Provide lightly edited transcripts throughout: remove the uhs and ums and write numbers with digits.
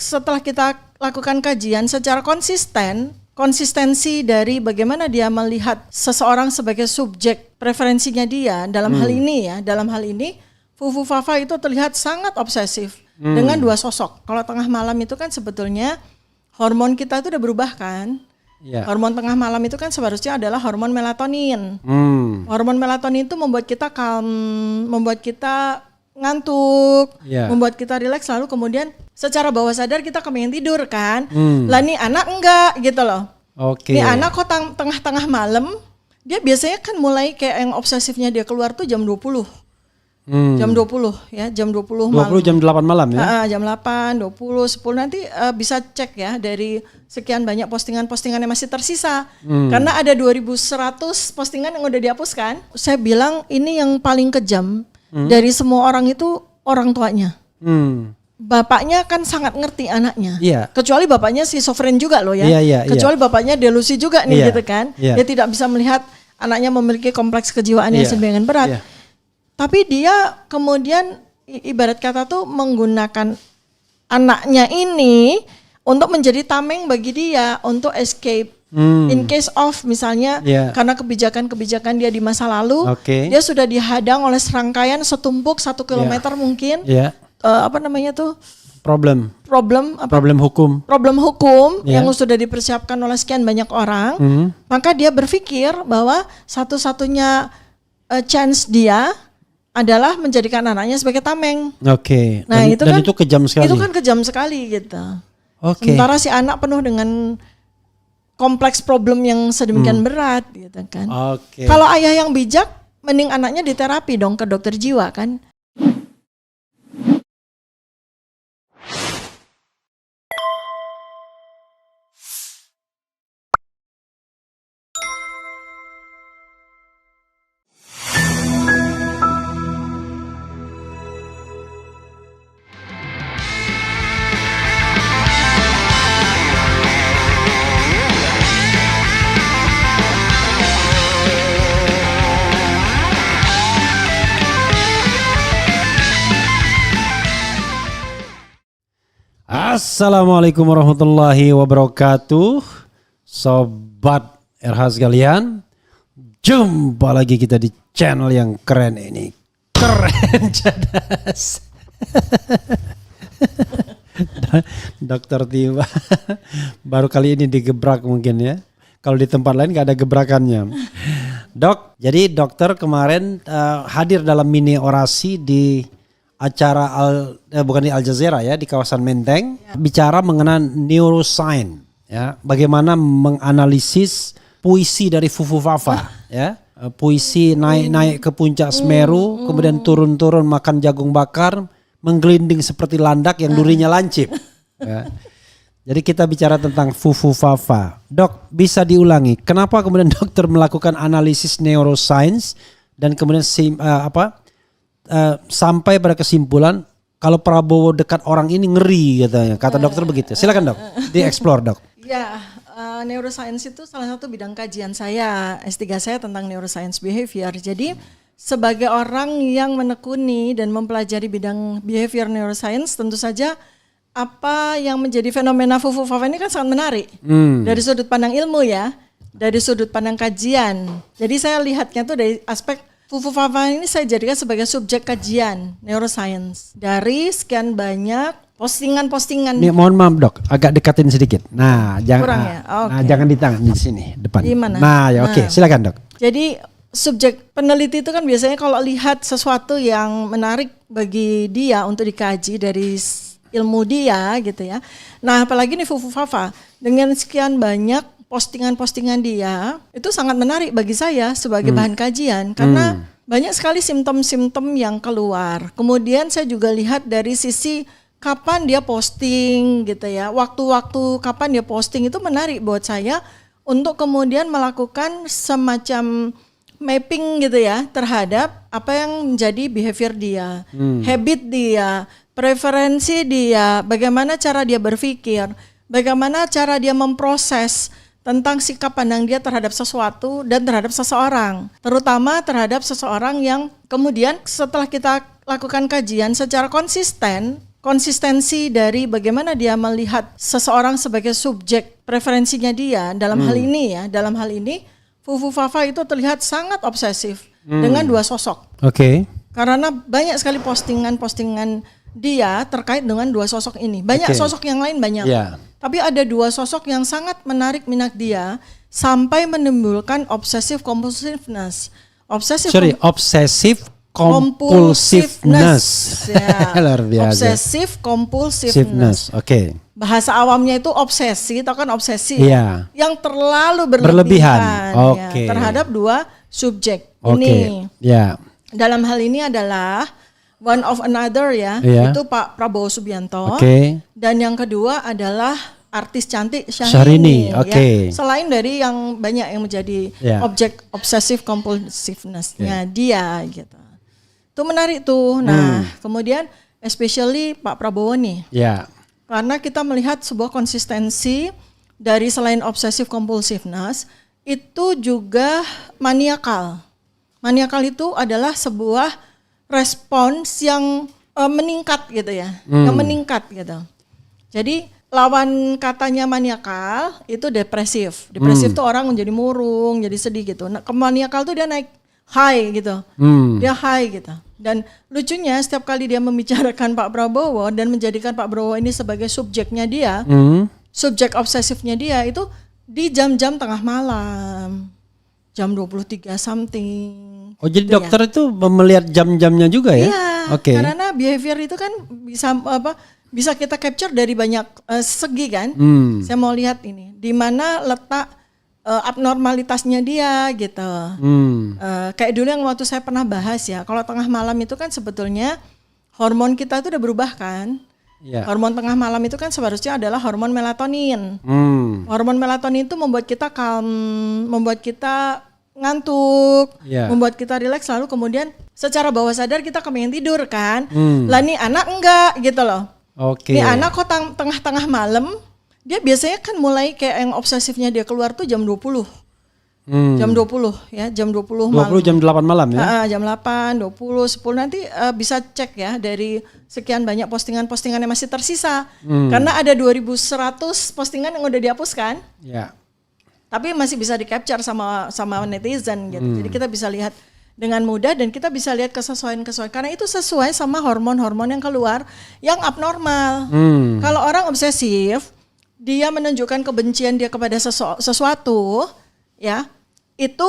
setelah kita lakukan kajian secara konsistensi dari bagaimana dia melihat seseorang sebagai subjek preferensinya dia dalam hal ini Fufu Fafa itu terlihat sangat obsesif dengan dua sosok. Kalau tengah malam itu kan sebetulnya hormon kita itu udah berubah kan. Hormon tengah malam itu kan seharusnya adalah hormon melatonin. Hormon melatonin itu membuat kita calm, membuat kita ngantuk, membuat kita rileks, lalu kemudian secara bawah sadar kita kepengen tidur kan. Lah nih anak enggak gitu loh. Nih anak kok tengah-tengah malam, dia biasanya kan mulai kayak yang obsesifnya dia keluar tuh jam 20. Jam 20 ya, jam 20 malam. 20 jam 8 malam ya? Jam 8, 20, 10 nanti bisa cek ya dari sekian banyak postingan-postingan yang masih tersisa. Karena ada 2100 postingan yang udah dihapuskan. Saya bilang ini yang paling kejam dari semua orang itu orang tuanya. Bapaknya kan sangat ngerti anaknya. Kecuali bapaknya schizofren juga loh ya. Kecuali bapaknya delusi juga nih gitu kan. Dia tidak bisa melihat anaknya memiliki kompleks kejiwaan yang sedemikian berat. Tapi dia kemudian ibarat kata tuh menggunakan anaknya ini untuk menjadi tameng bagi dia untuk escape. In case of misalnya karena kebijakan-kebijakan dia di masa lalu, dia sudah dihadang oleh serangkaian setumpuk 1 kilometer mungkin. Apa namanya tuh? Problem hukum yang sudah dipersiapkan oleh sekian banyak orang. Maka dia berpikir bahwa satu-satunya chance dia adalah menjadikan anaknya sebagai tameng. Nah, dan itu kejam sekali. Itu kan kejam sekali gitu. Sementara si anak penuh dengan kompleks problem yang sedemikian berat gitu kan. Kalau ayah yang bijak, mending anaknya diterapi dong ke dokter jiwa kan. Assalamualaikum warahmatullahi wabarakatuh. Sobat RH sekalian, jumpa lagi kita di channel yang keren ini. Keren cerdas. Dokter Tiba baru kali ini digebrak mungkin ya. Kalau di tempat lain gak ada gebrakannya. Dok, jadi dokter kemarin hadir dalam mini orasi di acara bukan di Al Jazeera ya, di kawasan Menteng, bicara mengenai neuroscience ya, bagaimana menganalisis puisi dari Fufu Fafa ya, puisi naik ke puncak Semeru, kemudian turun makan jagung bakar, menggelinding seperti landak yang durinya lancip ya. Jadi kita bicara tentang Fufu Fafa. Dok, bisa diulangi kenapa kemudian dokter melakukan analisis neuroscience dan kemudian sampai pada kesimpulan kalau Prabowo dekat orang ini ngeri katanya, kata dokter begitu. Silakan dok, di-explore dok. Ya, neuroscience itu salah satu bidang kajian saya, S3 saya tentang neuroscience behavior. Jadi sebagai orang yang menekuni dan mempelajari bidang behavior neuroscience, tentu saja apa yang menjadi fenomena Fufu Fafa ini kan sangat menarik dari sudut pandang ilmu ya, dari sudut pandang kajian. Jadi saya lihatnya tuh dari aspek Fufu Fafa ini saya jadikan sebagai subjek kajian neuroscience dari sekian banyak postingan-postingan. Nih, mohon maaf dok, agak dekatin sedikit. Nah, jangan ya? Jangan di tangan, di sini depan. Gimana? Nah, ya oke, silakan dok. Jadi subjek peneliti itu kan biasanya kalau lihat sesuatu yang menarik bagi dia untuk dikaji dari ilmu dia gitu ya. Nah, apalagi nih Fufu Fafa dengan sekian banyak postingan-postingan dia itu sangat menarik bagi saya sebagai bahan kajian karena banyak sekali simptom-simptom yang keluar. Kemudian saya juga lihat dari sisi kapan dia posting gitu ya. Waktu-waktu kapan dia posting itu menarik buat saya untuk kemudian melakukan semacam mapping gitu ya terhadap apa yang menjadi behavior dia, habit dia, preferensi dia, bagaimana cara dia berpikir, bagaimana cara dia memproses tentang sikap pandang dia terhadap sesuatu dan terhadap seseorang, terutama terhadap seseorang yang kemudian setelah kita lakukan kajian secara konsisten konsistensi dari bagaimana dia melihat seseorang sebagai subjek preferensinya dia dalam hal ini Fufu Fafa itu terlihat sangat obsesif dengan dua sosok. Oke. Karena banyak sekali postingan-postingan dia terkait dengan dua sosok ini. Banyak sosok yang lain banyak. Yeah. Tapi ada dua sosok yang sangat menarik minat dia sampai menimbulkan obsessive compulsiveness. Obsessive compulsiveness. Ya. Luar biasa. Obsessive compulsiveness. Oke. Bahasa awamnya itu obsesi, atau kan obsesi Iya. yang terlalu Berlebihan. ya, terhadap dua subjek ini. Ya. Dalam hal ini adalah one of another ya, Iya. itu Pak Prabowo Subianto. Dan yang kedua adalah artis cantik Syahrini. Ya. Selain dari yang banyak yang menjadi objek obsessive compulsiveness-nya dia gitu. Itu menarik tuh. Nah, kemudian especially Pak Prabowo nih. Ya. Karena kita melihat sebuah konsistensi dari selain obsessive compulsiveness itu juga maniakal. Maniakal itu adalah sebuah respons yang meningkat gitu ya. Yang meningkat gitu. Jadi lawan katanya maniakal itu depresif. Depresif tuh orang menjadi murung, jadi sedih gitu. Nah, ke maniakal tuh dia naik high gitu. Dia high gitu. Dan lucunya setiap kali dia membicarakan Pak Prabowo dan menjadikan Pak Prabowo ini sebagai subjeknya dia, subjek obsesifnya dia itu di jam-jam tengah malam. Jam 23 something. Oh, jadi gitu dokter itu melihat jam-jamnya juga ya? Iya. Karena behavior itu kan bisa kita capture dari banyak segi kan. Saya mau lihat ini di mana letak abnormalitasnya dia gitu. Kayak dulu yang waktu saya pernah bahas ya, kalau tengah malam itu kan sebetulnya hormon kita itu udah berubah kan. Hormon tengah malam itu kan seharusnya adalah hormon melatonin. Hormon melatonin itu membuat kita calm, membuat kita ngantuk, membuat kita rileks, lalu kemudian secara bawah sadar kita kepengen tidur kan. Lah nih anak enggak gitu loh. Nih anak kok tengah-tengah malam dia biasanya kan mulai kayak yang obsesifnya dia keluar tuh jam 20. Jam 20 ya, jam 20 malam. 20 jam 8 malam ya? Jam 8, 20, 10 nanti bisa cek ya dari sekian banyak postingan-postingan yang masih tersisa. Karena ada 2100 postingan yang udah dihapuskan. Ya. Tapi masih bisa di-capture sama netizen gitu. Jadi kita bisa lihat dengan mudah dan kita bisa lihat kesesuaian-kesesuaian karena itu sesuai sama hormon-hormon yang keluar yang abnormal. Kalau orang obsesif, dia menunjukkan kebencian dia kepada sesuatu, ya itu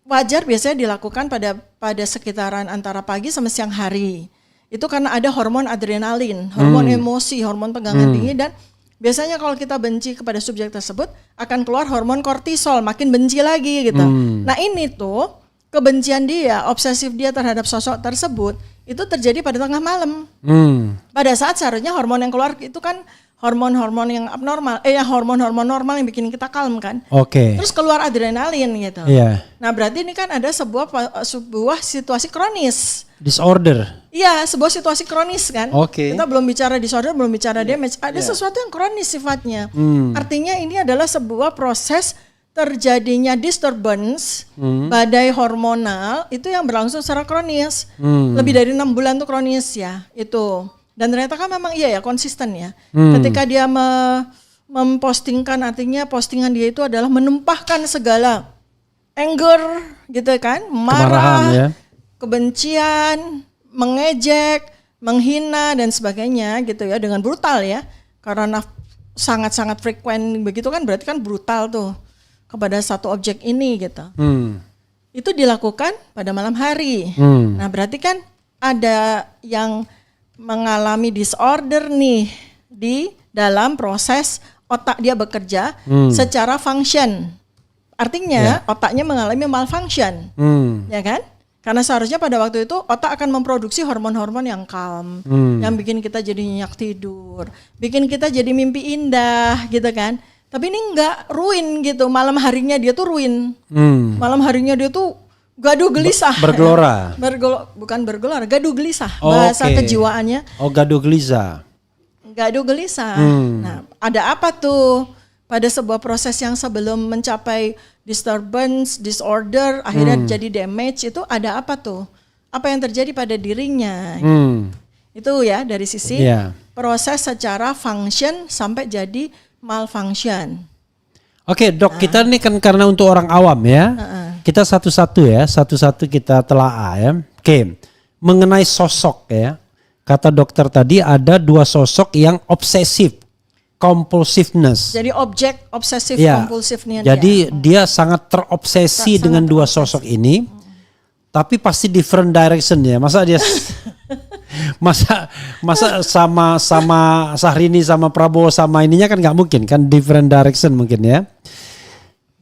wajar biasanya dilakukan pada sekitaran antara pagi sama siang hari. Itu karena ada hormon adrenalin, hormon emosi, hormon tegangan tinggi dan biasanya kalau kita benci kepada subjek tersebut akan keluar hormon kortisol, makin benci lagi gitu. Nah ini tuh kebencian dia, obsesif dia terhadap sosok tersebut itu terjadi pada tengah malam. Pada saat seharusnya hormon yang keluar itu kan hormon-hormon yang abnormal, hormon-hormon normal yang bikin kita kalem kan. Terus keluar adrenalin gitu. Nah berarti ini kan ada sebuah situasi kronis. Disorder. Iya, sebuah situasi kronis kan. Kita belum bicara disorder, belum bicara damage. Ada sesuatu yang kronis sifatnya. Artinya ini adalah sebuah proses terjadinya disturbance badai hormonal itu yang berlangsung secara kronis. Lebih dari 6 bulan tuh kronis ya itu. Dan ternyata kan memang iya ya konsisten ya. Ketika dia mempostingkan, artinya postingan dia itu adalah menumpahkan segala anger gitu kan, marah, kebencian, mengejek, menghina dan sebagainya gitu ya dengan brutal ya. Karena sangat-sangat frekuen begitu kan berarti kan brutal tuh kepada satu objek ini gitu. Itu dilakukan pada malam hari. Nah berarti kan ada yang mengalami disorder nih di dalam proses otak dia bekerja secara function. Artinya otaknya mengalami malfunction, ya kan? Karena seharusnya pada waktu itu otak akan memproduksi hormon-hormon yang calm, yang bikin kita jadi nyenyak tidur, bikin kita jadi mimpi indah, gitu kan? Tapi ini enggak, ruin gitu. Malam harinya dia tuh ruin. Malam harinya dia tuh gaduh gelisah. Bergelora. Bukan bergelora, gaduh gelisah. Bahasa kejiwaannya. Gaduh gelisah. Gaduh gelisah. Nah, ada apa tuh pada sebuah proses yang sebelum mencapai disturbance, disorder, akhirnya jadi damage itu ada apa tuh? Apa yang terjadi pada dirinya? Itu ya dari sisi proses secara function sampai jadi malfunction. Oke, Dok, kita ini kan karena untuk orang awam ya. Kita satu-satu kita telaah ya. Oke. Mengenai sosok ya. Kata dokter tadi ada 2 sosok yang obsesif, compulsiveness. Jadi objek obsesif Ya, kompulsifnya jadi dia sangat terobsesi dengan 2 sosok ini. Tapi pasti different direction ya. Masa dia masa sama Syahrini sama Prabowo sama ininya kan nggak mungkin kan, different direction mungkin ya.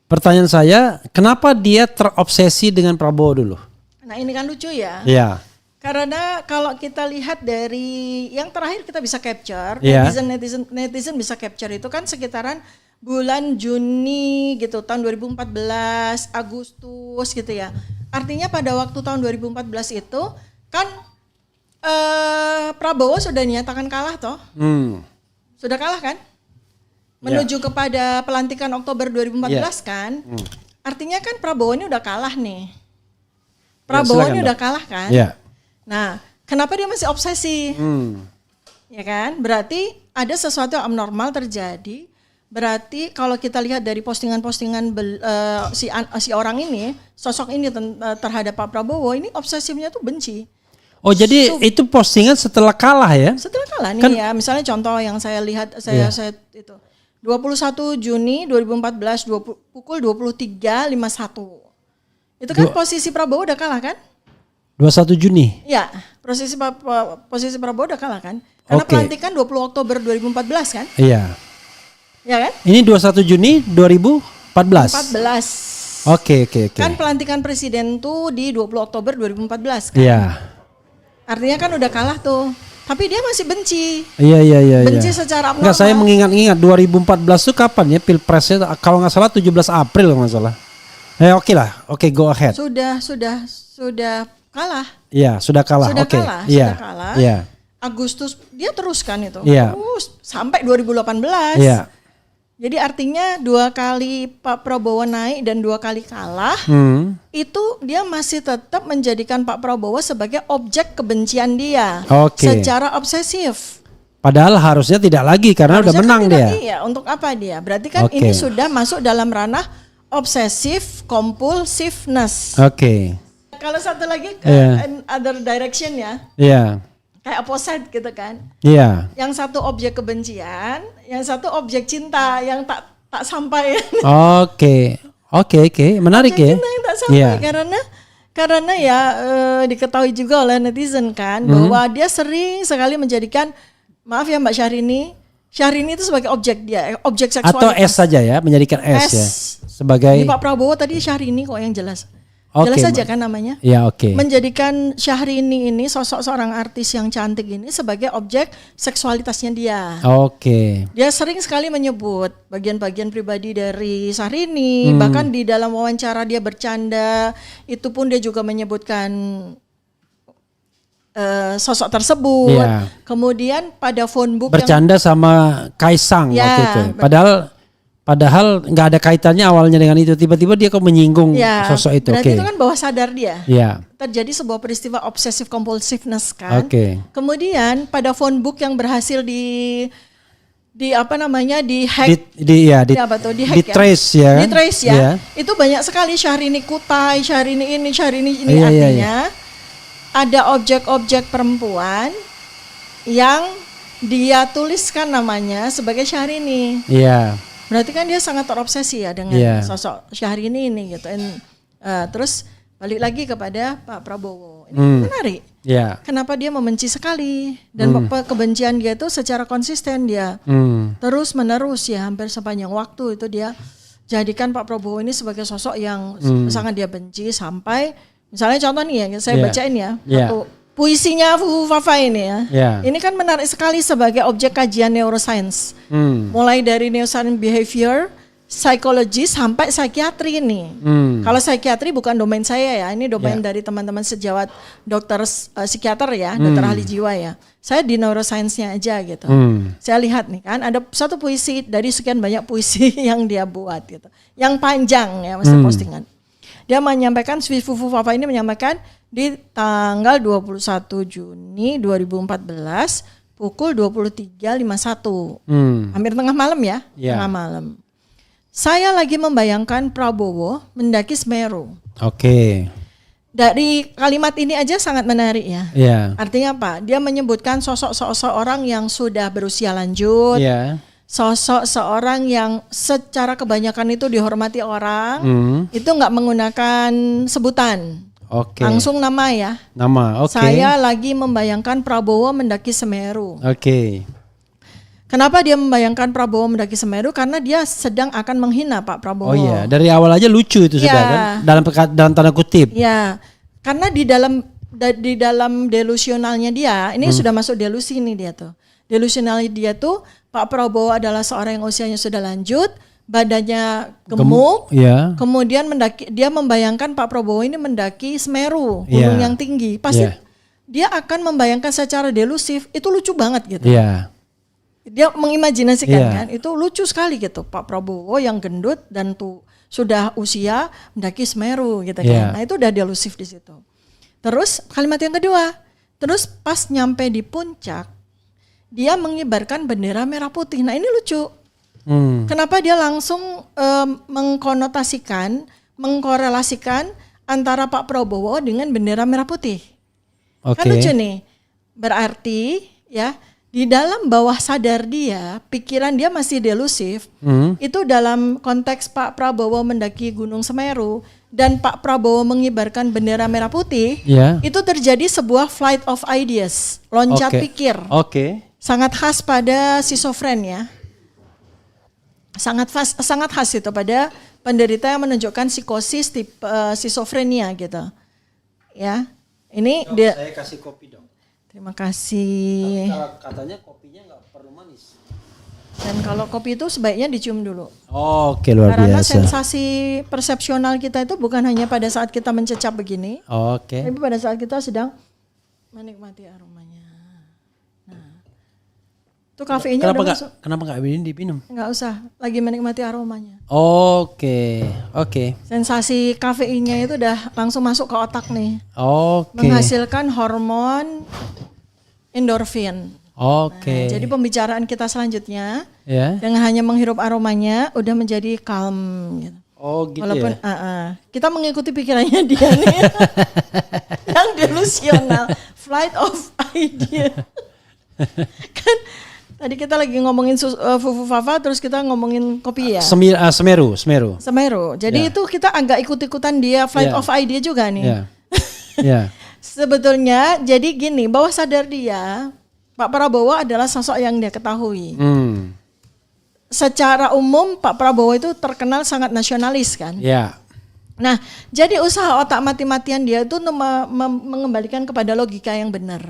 Pertanyaan saya, kenapa dia terobsesi dengan Prabowo dulu? Nah ini kan lucu ya. Iya. Karena kalau kita lihat dari yang terakhir kita bisa capture, Iya. netizen bisa capture itu kan sekitaran bulan Juni gitu, tahun 2014, Agustus gitu ya. Artinya pada waktu tahun 2014 itu kan Prabowo sudah dinyatakan kalah toh. Sudah kalah kan? Menuju kepada pelantikan Oktober 2014 kan. Artinya kan Prabowo ini udah kalah nih. Prabowo ini udah kalah kan? Iya. Nah, kenapa dia masih obsesi? Ya kan? Berarti ada sesuatu yang abnormal terjadi. Berarti kalau kita lihat dari postingan-postingan si orang ini, sosok ini terhadap Pak Prabowo ini obsesifnya tuh benci. Oh, jadi itu postingan setelah kalah ya? Setelah kalah nih Kan, ya, misalnya contoh yang saya lihat saya itu 21 Juni 2014 pukul 23.51. Itu kan posisi Prabowo udah kalah kan? 21 Juni. Ya, posisi Prabowo udah kalah kan? Karena pelantikan 20 Oktober 2014 kan? Iya. Ya kan? Ini 21 Juni 2014. 14. Oke. Kan pelantikan presiden tuh di 20 Oktober 2014 kan? Iya. Artinya kan udah kalah tuh. Tapi dia masih benci. Iya. Benci secara abnormal. Enggak, saya mengingat-ingat 2014 itu kapan ya pilpresnya, kalau nggak salah 17 April kalau nggak salah. Oke lah. Oke, go ahead. Sudah kalah. Iya, sudah kalah. Sudah Oke. kalah. Iya. Sudah kalah. Iya. Agustus dia teruskan itu. Iya. Terus sampai 2018. Iya. Jadi artinya 2 kali Pak Prabowo naik dan 2 kali kalah, itu dia masih tetap menjadikan Pak Prabowo sebagai objek kebencian dia, secara obsesif. Padahal harusnya tidak lagi karena udah menang kan dia. Iya, untuk apa dia? Berarti kan ini sudah masuk dalam ranah obsesif compulsiveness. Kalau satu lagi other direction ya. Iya. Kayak opposite gitu kan. Iya. Yang satu objek kebencian, yang satu objek cinta yang tak sampai. Oke, menarik objek ya. Cinta yang tak sampai karena ya diketahui juga oleh netizen kan bahwa dia sering sekali menjadikan, maaf ya Mbak Syahrini itu sebagai objek dia, objek seksualitas. Atau S saja ya, menjadikan S ya. Sebagai Ini Pak Prabowo tadi Syahrini kok yang jelas. Jelas saja kan namanya. Ya, oke. Menjadikan Syahrini ini sosok seorang artis yang cantik ini sebagai objek seksualitasnya dia. Oke. Dia sering sekali menyebut bagian-bagian pribadi dari Syahrini, bahkan di dalam wawancara dia bercanda, itu pun dia juga menyebutkan sosok tersebut. Yeah. Kemudian pada phone book bercanda sama Kaisang waktu itu. Padahal nggak ada kaitannya awalnya dengan itu. Tiba-tiba dia kok menyinggung sosok itu. Berarti itu kan bawah sadar dia. Yeah. Terjadi sebuah peristiwa obsessive compulsiveness kan. Kemudian pada phone book yang berhasil di apa namanya di hack, di trace ya. Itu banyak sekali Syahrini Kutai, Syahrini ini artinya ada objek-objek perempuan yang dia tuliskan namanya sebagai Syahrini. Iya. Berarti kan dia sangat terobsesi ya dengan sosok Syahrini ini gitu. Terus balik lagi kepada Pak Prabowo. Ini menarik. Yeah. Kenapa dia membenci sekali dan kebencian dia itu secara konsisten dia terus menerus ya, hampir sepanjang waktu itu dia jadikan Pak Prabowo ini sebagai sosok yang sangat dia benci, sampai misalnya contoh nih ya saya bacain ya satu puisinya Fufu Fafa ini ya. Ini kan menarik sekali sebagai objek kajian neuroscience. Mulai dari neuroscience behavior, psikologi sampai psikiatri ini. Kalau psikiatri bukan domain saya ya, ini domain dari teman-teman sejawat dokter psikiater ya, dokter ahli jiwa ya. Saya di neuroscience-nya aja gitu. Saya lihat nih kan ada satu puisi dari sekian banyak puisi yang dia buat gitu. Yang panjang ya, mesti postingan. Dia menyampaikan, Fufu Fafa ini menyampaikan di tanggal 21 Juni 2014 pukul 23.51. Hmm. Hampir tengah malam ya, Ya. tengah malam. Saya lagi membayangkan Prabowo mendaki Semeru. Oke. Dari kalimat ini aja sangat menarik ya. Ya. Artinya apa? Dia menyebutkan sosok orang yang sudah berusia lanjut, Ya. sosok seorang yang secara kebanyakan itu dihormati orang, itu nggak menggunakan sebutan, Oke. langsung nama ya. Nama. Oke. Saya lagi membayangkan Prabowo mendaki Semeru. Oke. Kenapa dia membayangkan Prabowo mendaki Semeru? Karena dia sedang akan menghina Pak Prabowo. Oh iya, dari awal aja lucu itu sudah Ya. kan? Dalam tanda kutip. Ya, karena di dalam delusionalnya dia, ini sudah masuk delusi nih dia tuh. Delusional dia tuh Pak Prabowo adalah seorang yang usianya sudah lanjut, badannya gemuk, Ya. kemudian dia membayangkan Pak Prabowo ini mendaki Semeru, gunung Ya. yang tinggi. Pasti Ya. dia akan membayangkan secara delusif, itu lucu banget gitu. Iya. Dia mengimajinasikan Iya. kan, itu lucu sekali gitu. Pak Prabowo yang gendut dan tuh sudah usia mendaki Semeru gitu kan. Iya. Nah itu udah delusif di situ. Terus kalimat yang kedua, terus pas nyampe di puncak, dia mengibarkan bendera merah putih. Nah ini lucu. Kenapa dia langsung mengkorelasikan antara Pak Prabowo dengan bendera merah putih? Oke. Kan lucu nih. Berarti ya di dalam bawah sadar dia, pikiran dia masih delusif. Itu dalam konteks Pak Prabowo mendaki Gunung Semeru dan Pak Prabowo mengibarkan bendera merah putih, Ya. itu terjadi sebuah flight of ideas, loncat Oke. pikir. Oke. Sangat khas pada schizofren ya. Sangat khas itu pada penderita yang menunjukkan psikosis tipe schizofrenia gitu. Ya. Ini dia. Saya kasih kopi dong. Terima kasih. Katanya kopinya nggak perlu manis. Dan kalau kopi itu sebaiknya dicium dulu. Oke, luar Karena biasa. sensasi persepsional kita itu bukan hanya pada saat kita mencecap begini, Oke. tapi pada saat kita sedang menikmati aromanya. Nah, itu kafeinnya Kenapa nggak ini diminum? nggak usah, lagi menikmati aromanya. Oke. Oke. Sensasi kafeinnya itu udah langsung masuk ke otak nih, Oke. menghasilkan hormon endorfin. Oke. Nah, jadi pembicaraan kita selanjutnya Ya. dengan hanya menghirup aromanya udah menjadi calm gitu. Oh gitu Walaupun ya. kita mengikuti pikirannya dia nih yang delusional, flight of idea. Kan tadi kita lagi ngomongin fufu fafa, terus kita ngomongin kopi ya. Semeru. Semeru. Jadi itu kita agak ikut-ikutan dia flight Ya. of idea juga nih. Ya. Ya. Sebetulnya jadi gini, bawah sadar dia Pak Prabowo adalah sosok yang dia ketahui. Secara umum Pak Prabowo itu terkenal sangat nasionalis kan. Ya. Nah, jadi usaha otak mati-matian dia itu untuk mengembalikan kepada logika yang benar.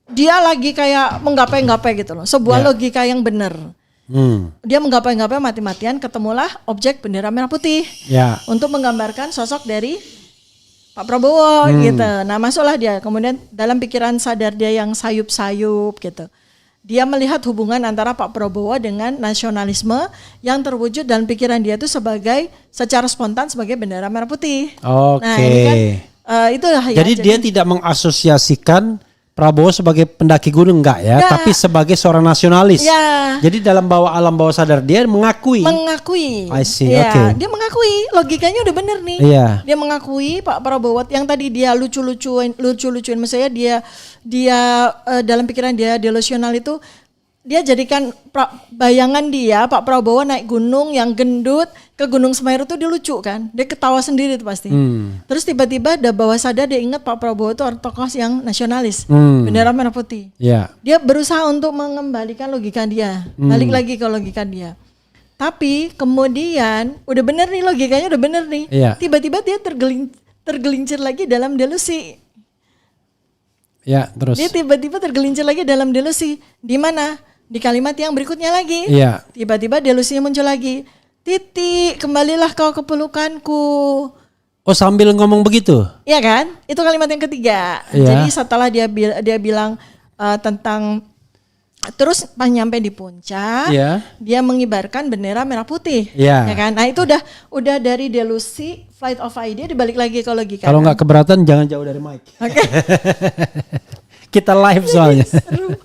Dia lagi kayak menggapai-gapai gitu loh, sebuah logika yang benar. Dia menggapai-gapai mati-matian, ketemulah objek bendera merah putih. Ya. Untuk menggambarkan sosok dari Pak Prabowo gitu. Nah, masuklah dia. Kemudian dalam pikiran sadar dia yang sayup-sayup gitu. Dia melihat hubungan antara Pak Prabowo dengan nasionalisme yang terwujud dalam pikiran dia itu secara spontan sebagai bendera merah putih. Oke. Nah, ini kan itulah ya. Jadi dia tidak mengasosiasikan Prabowo sebagai pendaki gunung enggak ya, Enggak. tapi sebagai seorang nasionalis. Ya. Jadi dalam alam bawah sadar dia mengakui. Mengakui. I see, Ya, oke. dia mengakui, logikanya udah bener nih. Iya. Dia mengakui Pak Prabowo yang tadi dia lucu-lucuin, maksudnya dia dalam pikiran dia delusional itu dia jadikan bayangan dia Pak Prabowo naik gunung yang gendut ke Gunung Semeru tuh dia lucu kan. Dia ketawa sendiri tuh pasti. Terus tiba-tiba ada bawah sadar dia ingat Pak Prabowo itu orang tokoh yang nasionalis. Bendera merah putih. Ya. Dia berusaha untuk mengembalikan logika dia. Balik lagi ke logika dia. Tapi kemudian udah bener nih logikanya udah bener nih. Iya. Tiba-tiba dia tergelincir lagi dalam delusi. Ya, terus. Dia tiba-tiba tergelincir lagi dalam delusi. Di mana? Di kalimat yang berikutnya lagi. Iya. Tiba-tiba delusinya muncul lagi. Titik, kembalilah kau ke pelukanku. Oh, sambil ngomong begitu? Iya kan? Itu kalimat yang ketiga. Iya. Jadi setelah dia bilang tentang terus pas nyampe di puncak, Iya. dia mengibarkan bendera merah putih. Iya. Ya kan? Nah, itu udah dari delusi, flight of idea dibalik lagi ke logika. Kalau nggak keberatan jangan jauh dari mic. Oke. Kita live soalnya. Seru.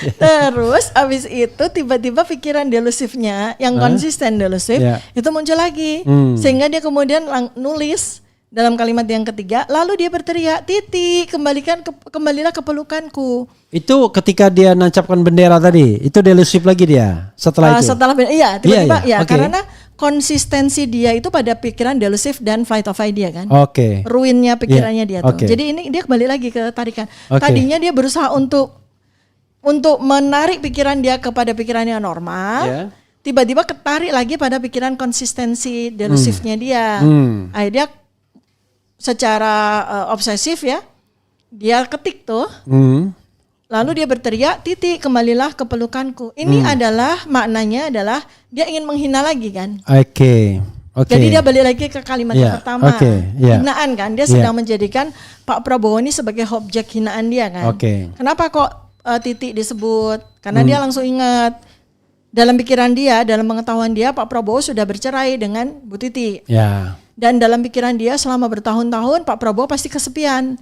Terus abis itu tiba-tiba pikiran delusifnya yang konsisten delusif itu muncul lagi, sehingga dia kemudian nulis dalam kalimat yang ketiga, lalu dia berteriak, Titi kembalilah ke pelukanku. Itu ketika dia nancapkan bendera tadi, itu delusif lagi dia setelah itu. Iya, tiba-tiba okay. Karena konsistensi dia itu pada pikiran delusif dan flight of idea kan. Oke. Ruinnya pikirannya dia tuh. Okay. Jadi ini dia kembali lagi ke tarikan. Tadinya dia berusaha untuk menarik pikiran dia kepada pikirannya normal. Tiba-tiba ketarik lagi pada pikiran konsistensi delusifnya dia. Akhirnya secara obsesif ya, dia ketik tuh. Lalu dia berteriak, Titi kembalilah ke pelukanku. Ini adalah maknanya adalah dia ingin menghina lagi kan. Oke. Jadi dia balik lagi ke kalimat yang pertama. Hinaan kan. Dia sedang menjadikan Pak Prabowo ini sebagai objek hinaan dia kan. Kenapa kok Titi disebut? Karena dia langsung ingat dalam pikiran dia, dalam pengetahuan dia, Pak Prabowo sudah bercerai dengan Bu Titi. Dan dalam pikiran dia selama bertahun-tahun Pak Prabowo pasti kesepian.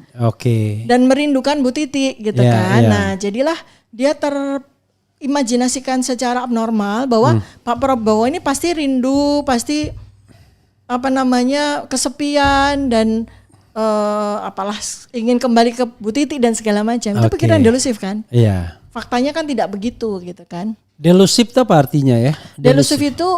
Dan merindukan Bu Titi gitu kan. Nah, jadilah dia terimajinasikan secara abnormal bahwa Pak Prabowo ini pasti rindu, pasti kesepian dan apalah ingin kembali ke Bu Titi dan segala macam. Itu pikiran delusif kan? Faktanya kan tidak begitu gitu kan. Delusif itu apa artinya ya? Delusif itu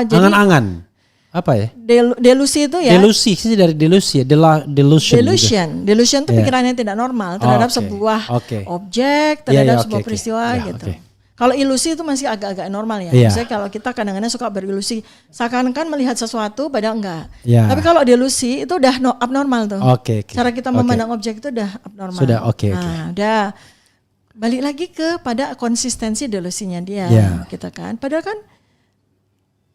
jadi angan-angan. Apa ya? Delusi itu ya. Delusi sih dari delusi, delusion. Delusion itu pikiran yang tidak normal terhadap sebuah objek, terhadap sebuah peristiwa gitu. Kalau ilusi itu masih agak-agak normal ya. Misalnya kalau kita kadang-kadang suka berilusi, seakan-akan melihat sesuatu padahal enggak. Tapi kalau delusi itu udah abnormal tuh. Cara kita memandang objek itu udah abnormal. Sudah udah balik lagi kepada konsistensi delusinya dia, gitu kan. Padahal kan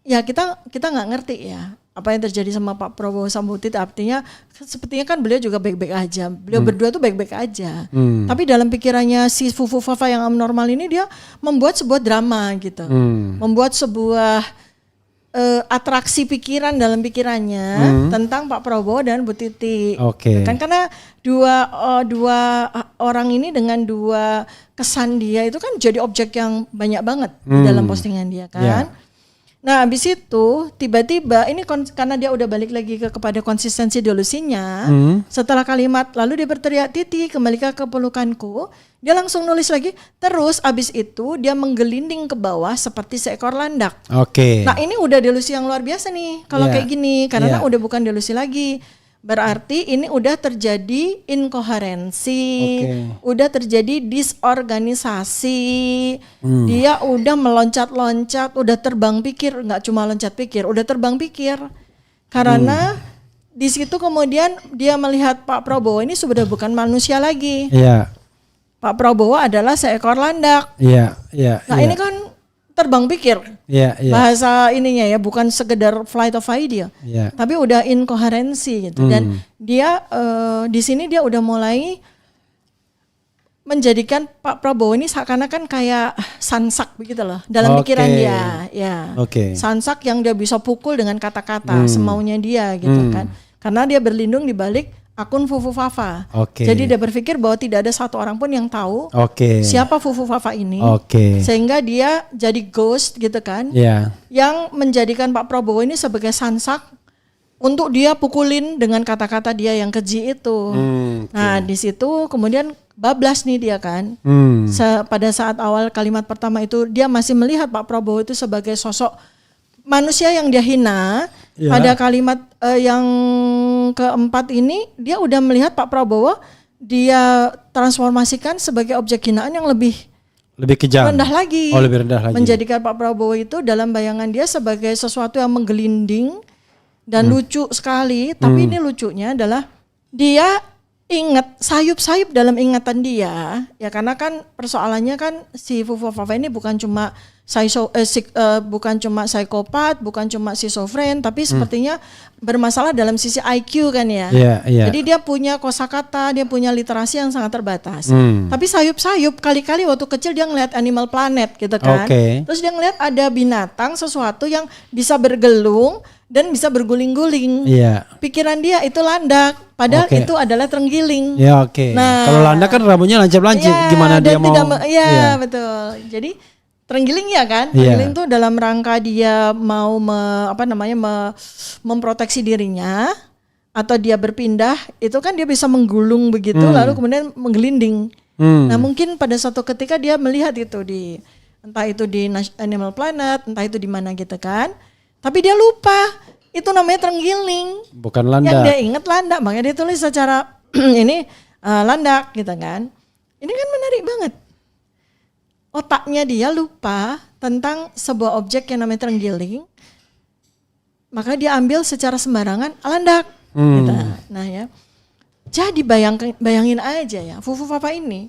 ya kita nggak ngerti ya apa yang terjadi sama Pak Prabowo sama Bu Titi. Artinya sepertinya kan beliau juga baik-baik aja. Beliau berdua tuh baik-baik aja. Tapi dalam pikirannya si Fufu Fafa yang abnormal ini dia membuat sebuah drama gitu. Membuat sebuah atraksi pikiran dalam pikirannya tentang Pak Prabowo dan Bu Titi. Kan karena dua orang ini dengan dua kesan dia itu kan jadi objek yang banyak banget di dalam postingan dia kan. Nah, habis itu tiba-tiba ini karena dia udah balik lagi kepada konsistensi delusinya. Setelah kalimat lalu dia berteriak, Titi kembalikan ke pelukanku. Dia langsung nulis lagi. Terus abis itu dia menggelinding ke bawah seperti seekor landak. Nah, ini udah delusi yang luar biasa nih kalau kayak gini. Karena udah bukan delusi lagi. Berarti ini udah terjadi inkoherensi, udah terjadi disorganisasi, dia udah meloncat-loncat, udah terbang pikir, nggak cuma loncat pikir, udah terbang pikir. Karena di situ kemudian dia melihat Pak Prabowo ini sudah bukan manusia lagi. Pak Prabowo adalah seekor landak. Nah ini kan terbang pikir, bahasa ininya ya, bukan sekedar flight of idea, tapi udah inkoherensi gitu. Dan dia di sini dia udah mulai menjadikan Pak Prabowo ini seakan-akan kayak sansak begitu loh dalam pikiran dia, sansak yang dia bisa pukul dengan kata-kata semaunya dia gitu kan, karena dia berlindung di balik akun Fufu Fafa. Jadi dia berpikir bahwa tidak ada satu orang pun yang tahu siapa Fufu Fafa ini. Sehingga dia jadi ghost gitu kan. Yang menjadikan Pak Prabowo ini sebagai sansak untuk dia pukulin dengan kata-kata dia yang keji itu. Nah, di situ kemudian bablas nih dia kan. Pada saat awal kalimat pertama itu dia masih melihat Pak Prabowo itu sebagai sosok manusia yang dia hina. Pada kalimat yang keempat ini dia udah melihat Pak Prabowo dia transformasikan sebagai objek hinaan yang lebih kejam, rendah lagi. Lebih rendah lagi. Menjadikan Pak Prabowo itu dalam bayangan dia sebagai sesuatu yang menggelinding dan lucu sekali. Tapi ini lucunya adalah dia ingat sayup-sayup dalam ingatan dia, ya karena kan persoalannya kan si Fufu Fafa ini bukan cuma psikopat, bukan cuma schizofren, tapi sepertinya bermasalah dalam sisi IQ kan ya. Jadi dia punya kosakata, dia punya literasi yang sangat terbatas. Tapi sayup-sayup kali-kali waktu kecil dia ngeliat Animal Planet gitu kan. Terus dia ngeliat ada binatang sesuatu yang bisa bergelung dan bisa berguling-guling. Iya. Pikiran dia itu landak, padahal itu adalah terenggiling. Ya oke. Nah, kalau landak kan rambutnya lancip-lancip, gimana dia mau? Iya betul. Jadi terenggiling ya kan? Terenggiling tuh dalam rangka dia mau memproteksi dirinya atau dia berpindah, itu kan dia bisa menggulung begitu lalu kemudian menggelinding. Nah, mungkin pada suatu ketika dia melihat itu entah itu di Animal Planet, entah itu di mana gitu kan. Tapi dia lupa, itu namanya terenggiling. Bukan landak. Yang dia ingat landak, makanya dia tulis secara ini landak gitu kan. Ini kan menarik banget. Otaknya dia lupa tentang sebuah objek yang namanya terenggiling, maka dia ambil secara sembarangan landak. Gitu. Nah ya, jadi bayangin aja ya, Fufu Fafa ini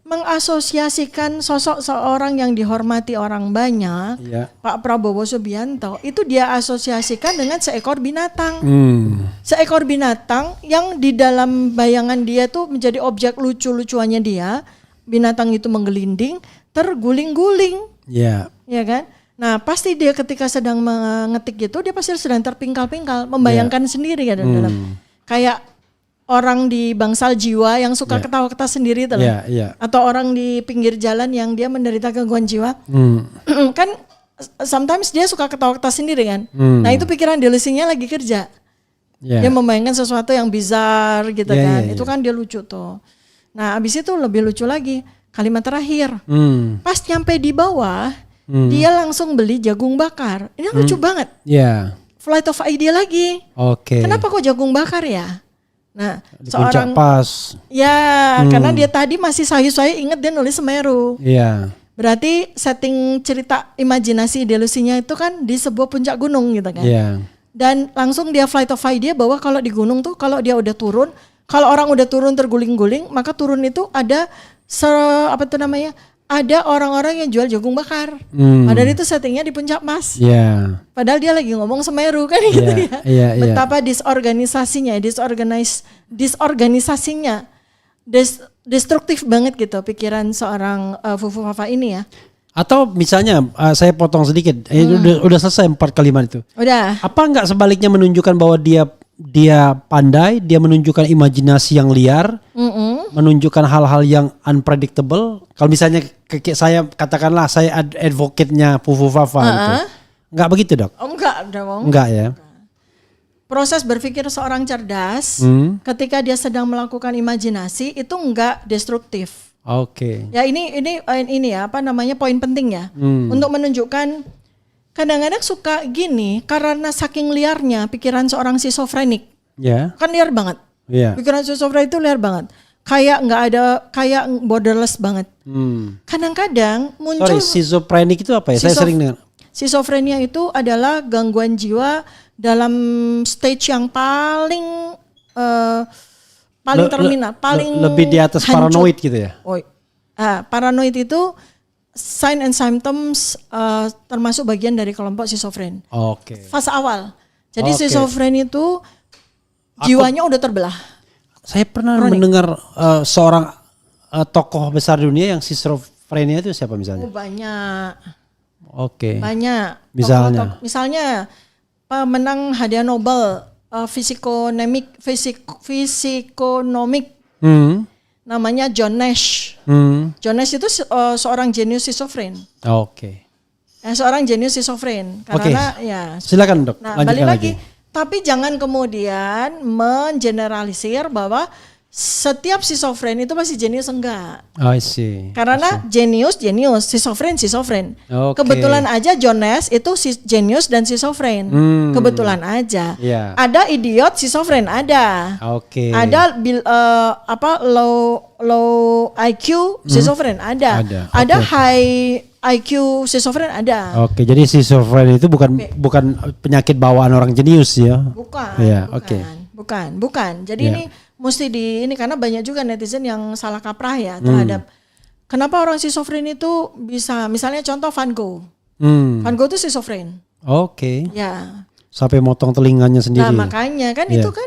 mengasosiasikan sosok seorang yang dihormati orang banyak, Pak Prabowo Subianto, itu dia asosiasikan dengan seekor binatang. Seekor binatang yang di dalam bayangan dia tuh menjadi objek lucu-lucuannya dia. Binatang itu menggelinding, terguling-guling, ya kan? Nah pasti dia ketika sedang mengetik gitu, dia pasti sedang terpingkal-pingkal, membayangkan sendiri kan dalam kayak orang di bangsal jiwa yang suka ketawa-ketawa sendiri, atau orang di pinggir jalan yang dia menderita gangguan jiwa, kan sometimes dia suka ketawa-ketawa sendiri kan. Nah itu pikiran delusinya lagi kerja, dia membayangkan sesuatu yang bizar gitu kan. Itu kan dia lucu tuh. Nah abis itu lebih lucu lagi kalimat terakhir. Pas nyampe di bawah, dia langsung beli jagung bakar. Ini lucu banget. Flight of idea lagi. Kenapa kok jagung bakar ya? Nah, di seorang pas. Karena dia tadi masih sayu-sayu inget dia nulis Semeru. Berarti setting cerita imajinasi delusinya itu kan di sebuah puncak gunung gitu kan. Dan langsung dia flight of idea bahwa kalau di gunung tuh kalau dia udah turun, kalau orang udah turun terguling-guling, maka turun itu ada ada orang-orang yang jual jagung bakar. Padahal itu settingnya di puncak Mas. Padahal dia lagi ngomong Semeru kan gitu ya. Betapa disorganisasinya, destruktif banget gitu pikiran seorang Fufu Fafa ini ya. Atau misalnya saya potong sedikit, udah selesai 4 kalimat itu. Udah. Apa enggak sebaliknya menunjukkan bahwa dia pandai, dia menunjukkan imajinasi yang liar, menunjukkan hal-hal yang unpredictable. Kalau misalnya saya katakanlah saya advocate-nya Fufu Fafa gitu. Enggak begitu, Dok? Enggak dong. Enggak ya. Proses berpikir seorang cerdas ketika dia sedang melakukan imajinasi itu enggak destruktif. Ya ini ya poin penting ya. Untuk menunjukkan kadang-kadang suka gini karena saking liarnya pikiran seorang schizofrenik. Kan liar banget. Pikiran schizofrenik itu liar banget. Kayak borderless banget. Kadang-kadang muncul. Schizofrenik itu apa ya? Saya sering dengar. Schizophrenia itu adalah gangguan jiwa dalam stage yang paling terminal, paling lebih di atas hancur. paranoid gitu ya. Paranoid itu sign and symptoms termasuk bagian dari kelompok schizofren. Fase awal. Jadi schizofren itu jiwanya udah terbelah. Saya pernah mendengar seorang tokoh besar dunia yang schizofrenia itu siapa misalnya? Banyak. Banyak. Misalnya pemenang hadiah Nobel fisikonomik. Namanya John Nash. John Nash itu seorang jenius schizofren. Seorang jenius schizofren. Karena silakan Dok. Nah, balik lagi. Tapi jangan kemudian mengeneralisir bahwa setiap schizofren itu pasti jenius, enggak. I see. Karena jenius, schizofren. Kebetulan aja John Nash itu jenius dan schizofren. Kebetulan aja. Ada idiot schizofren ada. Ada low IQ schizofren ada. Ada high IQ schizofren ada. Jadi schizofren itu bukan penyakit bawaan orang jenius ya. Bukan. Jadi ini mesti ini karena banyak juga netizen yang salah kaprah ya terhadap kenapa orang schizofren itu bisa, misalnya contoh Van Gogh. Van Gogh itu schizofren. Sampai motong telinganya sendiri. Nah makanya kan itu kan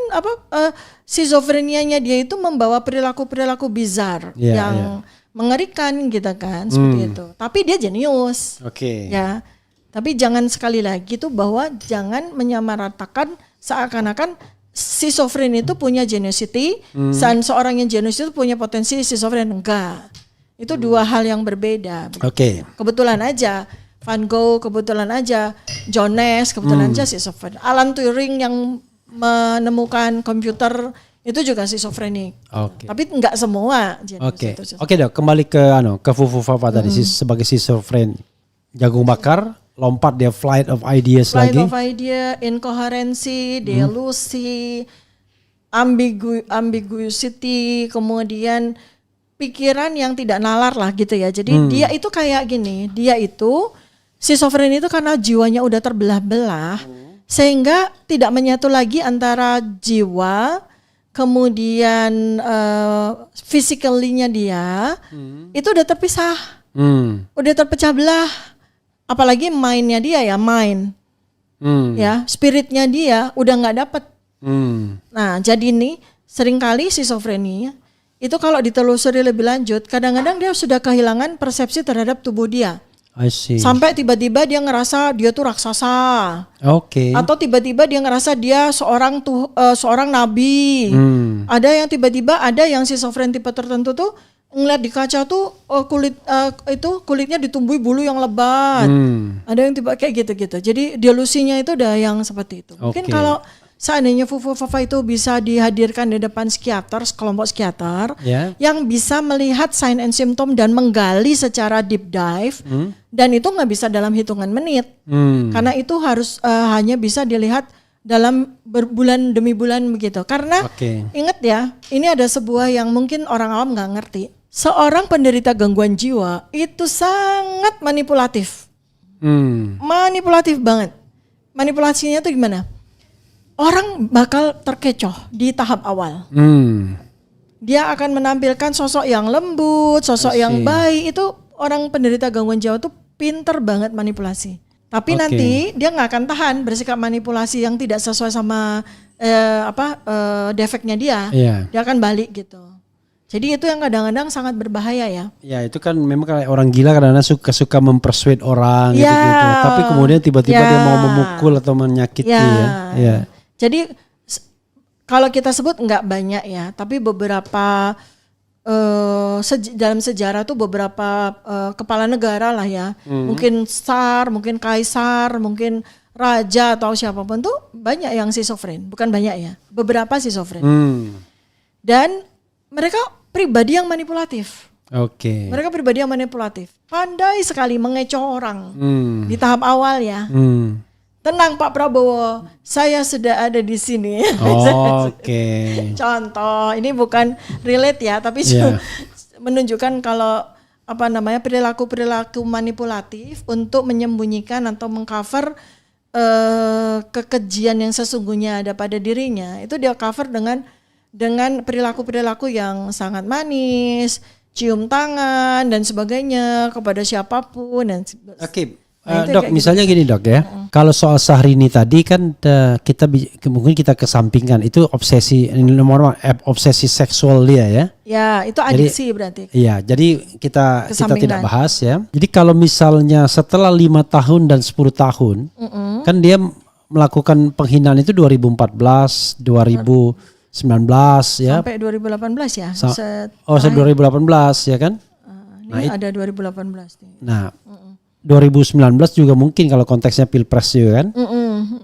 schizofrenianya dia itu membawa perilaku bizar yang mengerikan gitu kan, seperti itu. Tapi dia jenius. Ya. Tapi jangan sekali lagi tuh bahwa jangan menyamaratakan seakan-akan schizofren itu punya genosity dan seorang yang genius itu punya potensi schizofren. Enggak. Itu dua hal yang berbeda. Oke. Kebetulan aja Van Gogh, kebetulan aja John Nash, kebetulan aja schizofren. Alan Turing yang menemukan komputer itu juga schizofrenik. Oke. Tapi enggak semua genius Oke. itu schizofren. Oke Dok, kembali ke Fufu Fafa tadi sebagai schizofren. Jagung bakar, lompat dia flight of ideas Flight lagi. of idea, inkoherensi, delusi, ambiguity, kemudian pikiran yang tidak nalar lah gitu ya. Jadi dia itu kayak gini, dia itu schizofren itu karena jiwanya udah terbelah-belah sehingga tidak menyatu lagi antara jiwa kemudian physically-nya dia itu udah terpisah. Udah terpecah belah. Apalagi mind-nya dia ya, ya, spiritnya dia udah nggak dapet. Nah, jadi nih seringkali schizofrenia itu kalau ditelusuri lebih lanjut, kadang-kadang dia sudah kehilangan persepsi terhadap tubuh dia. I see. Sampai tiba-tiba dia ngerasa dia tuh raksasa. Oke. Atau tiba-tiba dia ngerasa dia seorang nabi. Ada yang tiba-tiba ada yang schizofren tipe tertentu tuh ngeliat di kaca tuh kulitnya ditumbuhi bulu yang lebat. Ada yang tiba kayak gitu-gitu. Jadi delusinya itu udah yang seperti itu. Mungkin kalau seandainya Fufu Fafa itu bisa dihadirkan di depan psikiater, kelompok psikiater yang bisa melihat sign and symptom dan menggali secara deep dive, dan itu nggak bisa dalam hitungan menit, karena itu harus hanya bisa dilihat dalam berbulan demi bulan begitu. Karena ingat ya, ini ada sebuah yang mungkin orang awam nggak ngerti. Seorang penderita gangguan jiwa itu sangat manipulatif, manipulatif banget. Manipulasinya tuh gimana? Orang bakal terkecoh di tahap awal. Dia akan menampilkan sosok yang lembut, sosok yang baik. Itu orang penderita gangguan jiwa tuh pinter banget manipulasi. Tapi nanti dia nggak akan tahan bersikap manipulasi yang tidak sesuai sama defeknya dia. Dia akan balik gitu. Jadi itu yang kadang-kadang sangat berbahaya ya. Ya itu kan memang kayak orang gila kadang-kadang suka mempersuade orang gitu. Tapi kemudian tiba-tiba dia mau memukul atau menyakiti ya. Jadi kalau kita sebut nggak banyak ya, tapi beberapa dalam sejarah tuh beberapa kepala negara lah ya, mungkin tsar, mungkin kaisar, mungkin raja atau siapapun tuh banyak yang schizofren, bukan banyak ya, beberapa schizofren. Dan mereka pribadi yang manipulatif. Mereka pribadi yang manipulatif, pandai sekali mengecoh orang di tahap awal ya. Tenang Pak Prabowo, saya sudah ada di sini. Contoh, ini bukan relate ya, tapi menunjukkan kalau perilaku-perilaku manipulatif untuk menyembunyikan atau mengcover kekejian yang sesungguhnya ada pada dirinya. Itu dia cover dengan perilaku-perilaku yang sangat manis, cium tangan dan sebagainya kepada siapapun dan Dok, misalnya gini Dok ya, kalau soal Syahrini tadi kan mungkin kita kesampingkan itu obsesi seksual dia ya. Ya, itu adiksi berarti. Iya, jadi kita tidak bahas ya. Jadi kalau misalnya setelah 5 tahun dan 10 tahun, kan dia melakukan penghinaan itu 2014, 2019 ya. Sampai 2018 ya. Sampai 2018 ya kan? Ini ada 2018 nih. Nah, 2019 juga mungkin kalau konteksnya Pilpres juga kan.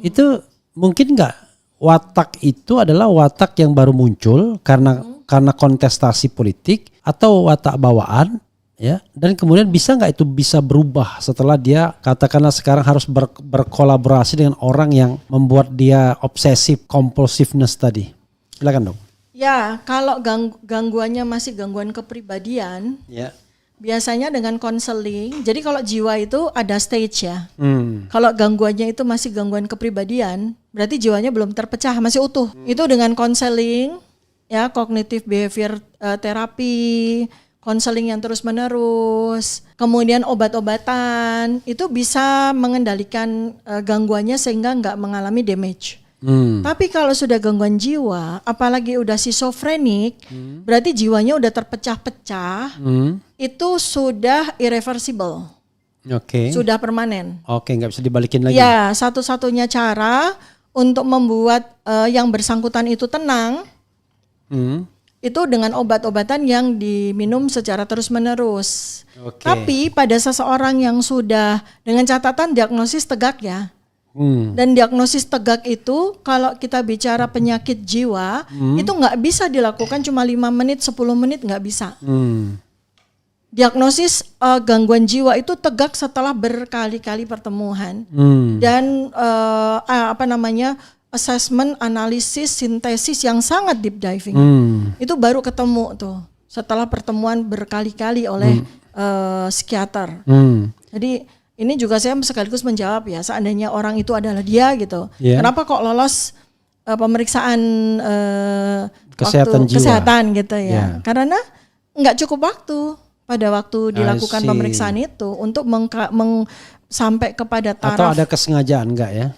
Itu mungkin nggak watak itu adalah watak yang baru muncul karena kontestasi politik atau watak bawaan ya, dan kemudian bisa nggak itu bisa berubah setelah dia katakanlah sekarang harus berkolaborasi dengan orang yang membuat dia obsesif compulsiveness tadi. Silakan Dok. Ya, kalau gangguannya masih gangguan kepribadian, biasanya dengan konseling. Jadi kalau jiwa itu ada stage ya. Kalau gangguannya itu masih gangguan kepribadian, berarti jiwanya belum terpecah, masih utuh. Itu dengan konseling, ya, cognitive behavior terapi, konseling yang terus-menerus, kemudian obat-obatan, itu bisa mengendalikan gangguannya sehingga nggak mengalami damage. Tapi kalau sudah gangguan jiwa, apalagi udah schizofrenik, berarti jiwanya udah terpecah-pecah, itu sudah irreversible. Oke. Sudah permanen. Oke, nggak bisa dibalikin lagi. Ya, satu-satunya cara untuk membuat yang bersangkutan itu tenang itu dengan obat-obatan yang diminum secara terus-menerus. Oke. Tapi pada seseorang yang sudah dengan catatan diagnosis tegak ya. Dan diagnosis tegak itu kalau kita bicara penyakit jiwa itu nggak bisa dilakukan cuma 5 menit, 10 menit nggak bisa. Diagnosis gangguan jiwa itu tegak setelah berkali-kali pertemuan dan assessment, analisis, sintesis yang sangat deep diving. Itu baru ketemu tuh setelah pertemuan berkali-kali oleh psikiater. Jadi ini juga saya sekaligus menjawab ya, seandainya orang itu adalah dia gitu, kenapa kok lolos pemeriksaan kesehatan gitu ya? Karena nggak cukup waktu pada waktu dilakukan pemeriksaan itu untuk sampai kepada taraf. Atau ada kesengajaan enggak ya?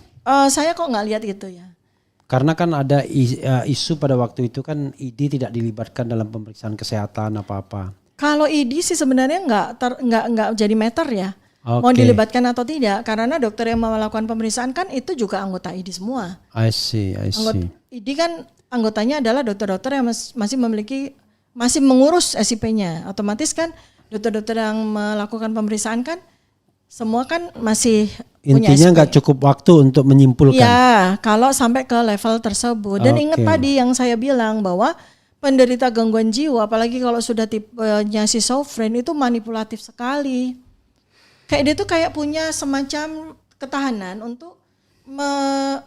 Saya kok nggak lihat itu ya. Karena kan ada isu pada waktu itu kan ID tidak dilibatkan dalam pemeriksaan kesehatan apa-apa. Kalau ID sih sebenarnya nggak jadi meter ya. Mau dilibatkan atau tidak, karena dokter yang melakukan pemeriksaan kan itu juga anggota ID semua. I see. ID kan anggotanya adalah dokter-dokter yang masih mengurus SIP-nya. Otomatis kan dokter-dokter yang melakukan pemeriksaan kan semua kan masih intinya nggak cukup waktu untuk menyimpulkan. Ya, kalau sampai ke level tersebut. Dan ingat tadi yang saya bilang bahwa penderita gangguan jiwa, apalagi kalau sudah tipenya schizofren itu manipulatif sekali. Kayak dia tuh kayak punya semacam ketahanan untuk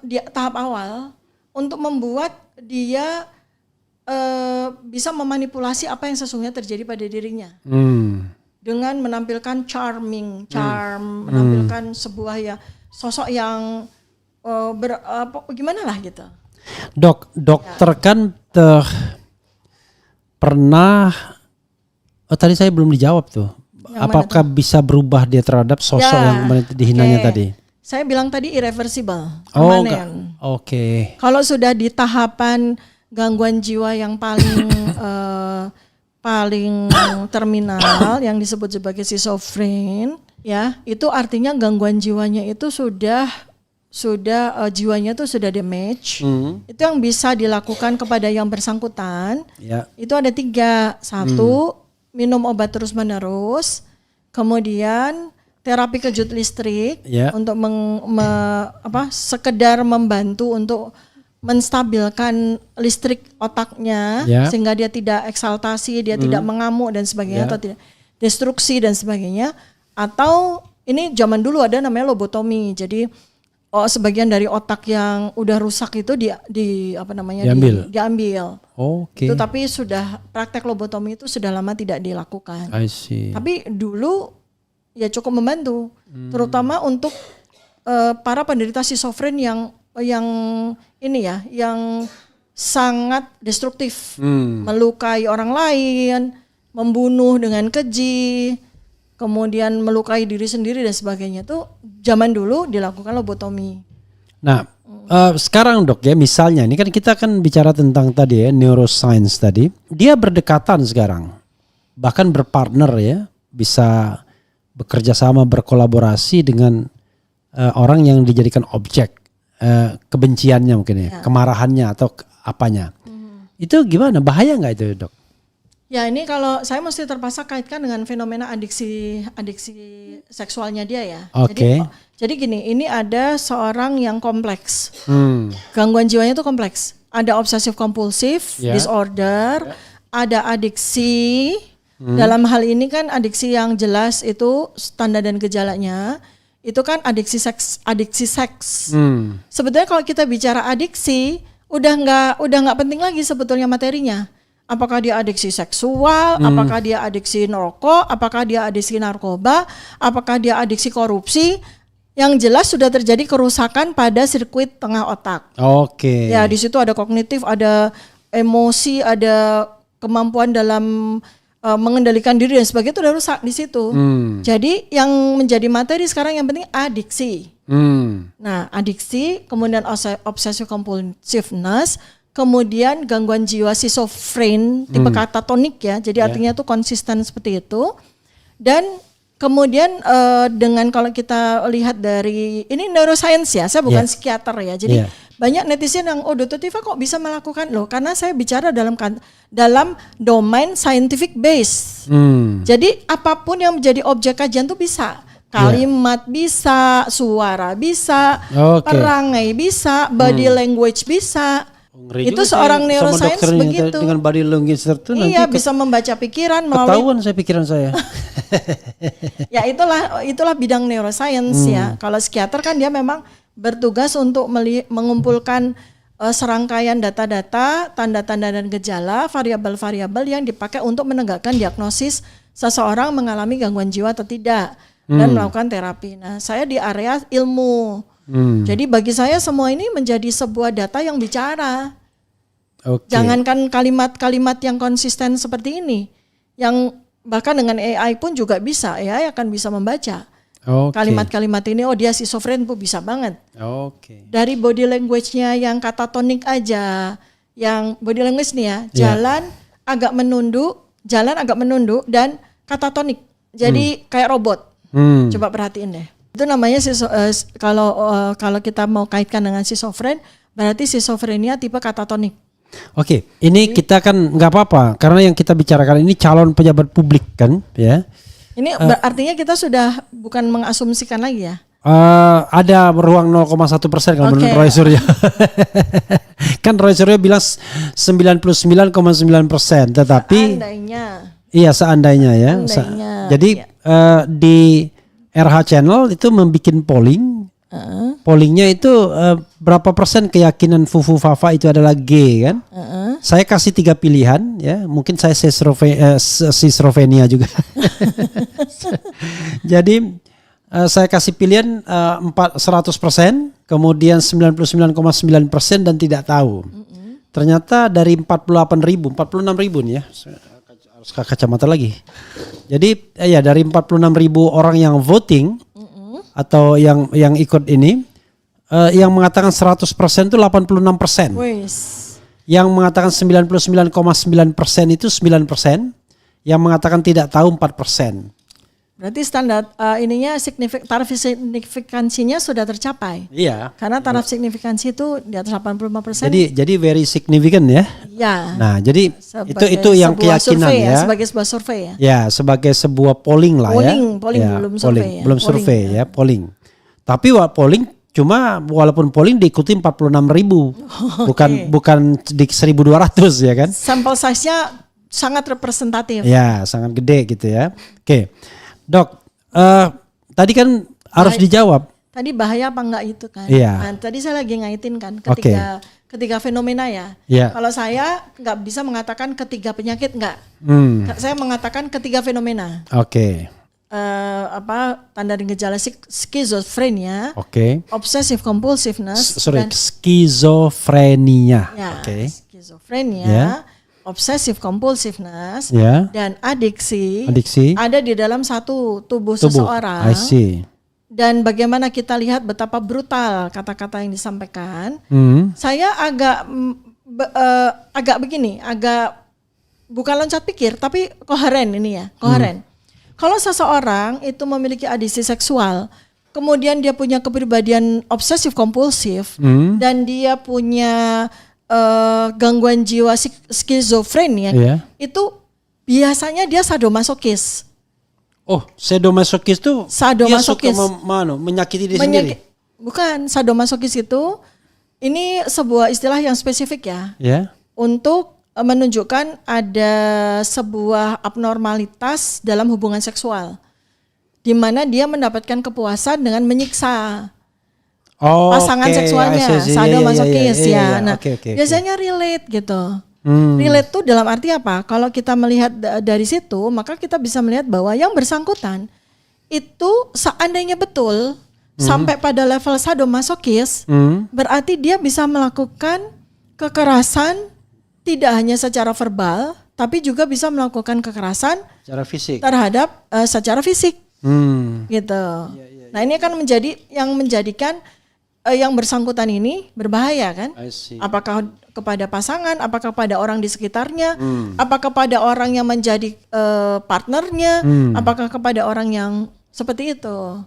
di tahap awal untuk membuat dia bisa memanipulasi apa yang sesungguhnya terjadi pada dirinya. Dengan menampilkan charm, menampilkan sebuah ya sosok yang gimana lah gitu. Dokter kan pernah tadi saya belum dijawab tuh. Apakah bisa berubah dia terhadap sosok yang dihinanya tadi? Saya bilang tadi irreversible, permanen. Oke. Kalau sudah di tahapan gangguan jiwa yang paling terminal yang disebut sebagai schizofren, ya, itu artinya gangguan jiwanya itu sudah jiwanya itu sudah damage. Itu yang bisa dilakukan kepada yang bersangkutan. Itu ada 3. 1, minum obat terus-menerus, kemudian terapi kejut listrik untuk sekedar membantu untuk menstabilkan listrik otaknya sehingga dia tidak eksaltasi, dia tidak mengamuk dan sebagainya atau tidak destruksi dan sebagainya. Atau ini zaman dulu ada namanya lobotomi. Jadi sebagian dari otak yang udah rusak itu diambil. Itu tapi sudah praktek lobotomi itu sudah lama tidak dilakukan. I see. Tapi dulu ya cukup membantu, terutama untuk para penderita schizofren yang ini ya, yang sangat destruktif, melukai orang lain, membunuh dengan keji, kemudian melukai diri sendiri dan sebagainya. Itu zaman dulu dilakukan lobotomi. Nah, sekarang dok ya, misalnya ini kan kita kan bicara tentang tadi ya neuroscience tadi, dia berdekatan sekarang, bahkan berpartner ya, bisa bekerja sama, berkolaborasi dengan orang yang dijadikan objek kebenciannya mungkin ya, kemarahannya atau apanya. Itu gimana, bahaya nggak itu dok? Ya ini kalau saya mesti terpaksa kaitkan dengan fenomena adiksi seksualnya dia ya. Jadi gini, ini ada seorang yang kompleks, gangguan jiwanya itu kompleks. Ada obsesif kompulsif disorder, ada adiksi. Dalam hal ini kan adiksi yang jelas itu tanda dan gejalanya itu kan adiksi seks. Sebetulnya kalau kita bicara adiksi udah nggak penting lagi sebetulnya materinya. Apakah dia adiksi seksual, apakah dia adiksi rokok, apakah dia adiksi narkoba, apakah dia adiksi korupsi. Yang jelas sudah terjadi kerusakan pada sirkuit tengah otak. Ya di situ ada kognitif, ada emosi, ada kemampuan dalam mengendalikan diri dan sebagainya, itu udah rusak di situ. Jadi yang menjadi materi sekarang yang penting adiksi. Nah adiksi, kemudian obsessive compulsiveness, kemudian gangguan jiwa schizofren tipe katatonik ya, jadi artinya tuh konsisten seperti itu. Dan Kemudian dengan kalau kita lihat dari ini neuroscience ya, saya bukan psikiater ya. Jadi banyak netizen yang Dr. Tiva kok bisa melakukan loh, karena saya bicara dalam domain scientific base. Jadi apapun yang menjadi objek kajian tuh bisa. Kalimat bisa, suara bisa, perangai bisa, body language bisa. Itu seorang neuroscience begitu. Dengan body language tertentu iya, nanti bisa membaca pikiran melalui ketahuan saya pikiran saya. Ya itulah bidang neuroscience ya. Kalau psikiater kan dia memang bertugas untuk mengumpulkan serangkaian data-data, tanda-tanda dan gejala, variabel-variabel yang dipakai untuk menegakkan diagnosis seseorang mengalami gangguan jiwa atau tidak dan melakukan terapi. Nah, saya di area ilmu. Jadi bagi saya semua ini menjadi sebuah data yang bicara. Jangankan kalimat-kalimat yang konsisten seperti ini, yang bahkan dengan AI pun juga bisa, AI akan bisa membaca kalimat-kalimat ini. Dia schizofren pun bisa banget. Dari body language-nya yang katatonik aja, yang body language nih ya, jalan agak menunduk dan katatonik. Jadi kayak robot. Coba perhatiin deh. Itu namanya kalau kita mau kaitkan dengan schizofren, berarti schizofrenia tipe katatonik. Ini kita kan nggak apa-apa karena yang kita bicarakan ini calon pejabat publik kan, ya. Ini artinya kita sudah bukan mengasumsikan lagi ya. Ada ruang 0,1% kalau menurut Roy Suryo. Kan Roy Suryo bilang 99,9%, tetapi seandainya ya. Jadi di RH Channel itu membuat polling. Pollingnya itu berapa persen keyakinan Fufu Fafa itu adalah G kan? Saya kasih 3 pilihan ya, mungkin saya schizophrenia juga. Jadi saya kasih pilihan 100%, kemudian 99,9% dan tidak tahu. Ternyata dari 46.000 nih ya. Harus kacamata lagi. Jadi dari 46.000 orang yang voting atau yang ikut ini, yang mengatakan 100% itu 86%. Yang mengatakan 99,9% itu 9%, yang mengatakan tidak tahu 4%. Berarti standar taraf signifikansinya sudah tercapai. Iya. Karena taraf signifikansi itu di atas 85%. Jadi very significant ya. Ya. Nah, jadi itu yang keyakinan ya. Sebagai sebuah survei ya. Ya, sebagai sebuah polling lah ya. Polling belum survei ya. Belum survei ya, polling. Tapi polling walaupun polling diikuti 46.000. Bukan di 1.200 ya kan. Sampel size-nya sangat representatif. Ya, sangat gede gitu ya. Dok, tadi kan harus dijawab. Tadi bahaya apa enggak itu kan? Iya. Nah, tadi saya lagi ngaitin kan ketiga fenomena ya. Kalau saya nggak bisa mengatakan ketiga penyakit enggak. Saya mengatakan ketiga fenomena. Tanda dan gejala skizofrenia. Obsessive compulsiveness. Skizofrenia. Skizofrenia. Obsessive compulsiveness dan adiksi ada di dalam satu tubuh seseorang. I see. Dan bagaimana kita lihat betapa brutal kata-kata yang disampaikan. Saya agak bukan loncat pikir tapi koheren ini ya, koheren. Kalau seseorang itu memiliki adiksi seksual, kemudian dia punya kepribadian obsesif kompulsif dan dia punya gangguan jiwa skizofrenia, itu biasanya dia sadomasokis. Sadomasokis itu dia suka menyakiti diri sendiri? Bukan, sadomasokis itu ini sebuah istilah yang spesifik ya. Untuk menunjukkan ada sebuah abnormalitas dalam hubungan seksual, di mana dia mendapatkan kepuasan dengan menyiksa pasangan seksualnya, sadomasokis ya. Nah, biasanya relate gitu. Relate tuh dalam arti apa? Kalau kita melihat dari situ, maka kita bisa melihat bahwa yang bersangkutan itu seandainya betul sampai pada level sadomasokis, berarti dia bisa melakukan kekerasan tidak hanya secara verbal, tapi juga bisa melakukan kekerasan secara fisik terhadap secara fisik, gitu. Nah, ini akan menjadikan yang bersangkutan ini berbahaya kan? I see. Apakah kepada pasangan, apakah kepada orang di sekitarnya, apakah kepada orang yang menjadi partnernya, apakah kepada orang yang seperti itu.